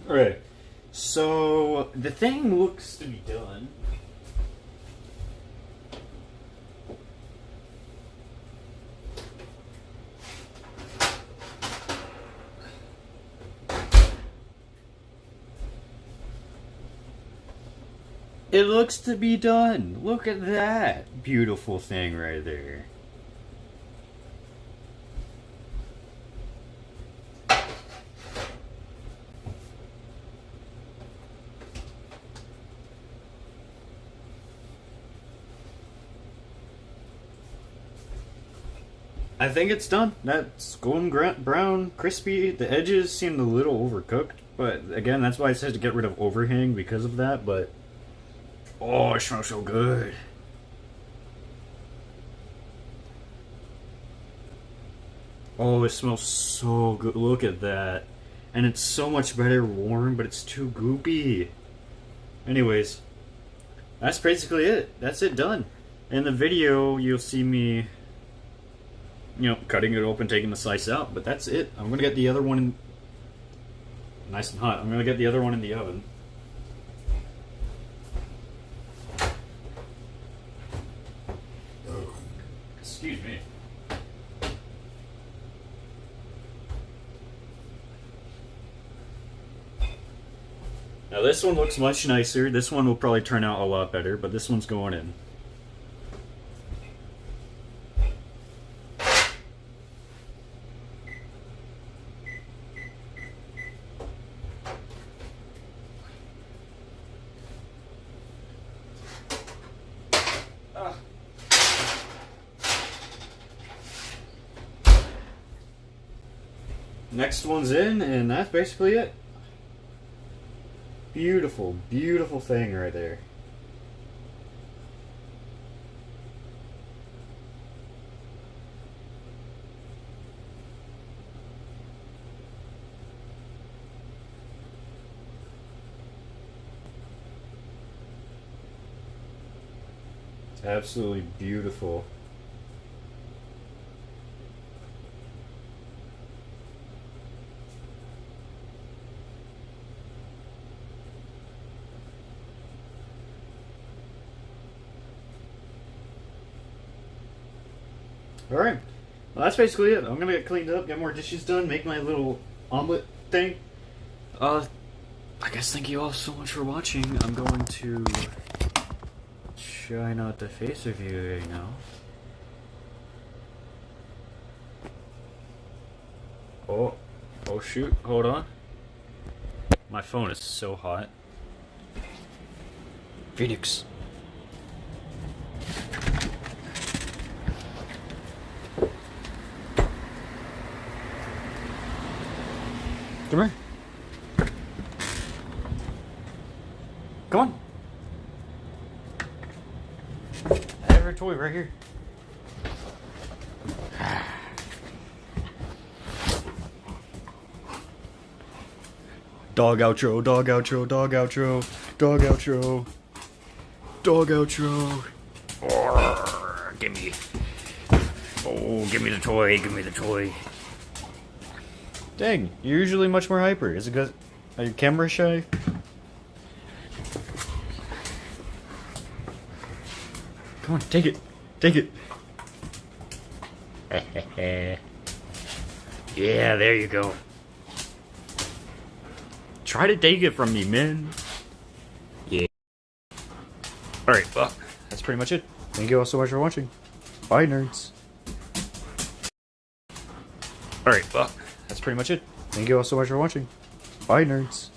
Alright, so the thing looks to be done. It looks to be done. Look at that beautiful thing right there. I think it's done. That's golden brown, crispy. The edges seemed a little overcooked, but again, that's why it says to get rid of overhang because of that, but oh, it smells so good. Oh, it smells so good. Look at that. And it's so much better warm, but it's too goopy. Anyways, that's basically it. That's it done. In the video, you'll see me, you know, cutting it open, taking the slice out, but that's it. I'm gonna get the other one in, nice and hot. I'm gonna get the other one in the oven. Excuse me. Now this one looks much nicer. This one will probably turn out a lot better, but this one's going in. Next one's in, and that's basically it. Beautiful, beautiful thing right there. It's absolutely beautiful. Alright, well that's basically it. I'm gonna get cleaned up, get more dishes done, make my little omelet thing. I guess thank you all so much for watching. I'm going to try not to face review right now. Oh shoot, hold on. My phone is so hot. Phoenix. Come here. Come on. I have her toy right here. Dog outro, dog outro, dog outro, dog outro, dog outro. Gimme. Oh, give me the toy, give me the toy. Dang, you're usually much more hyper. Is it because are you camera shy? Come on, take it. Take it. Yeah, there you go. Try to take it from me, man. Yeah. Alright, well, that's pretty much it. Thank you all so much for watching. Bye, nerds. Alright, well, that's pretty much it. Thank you all so much for watching. Bye, nerds.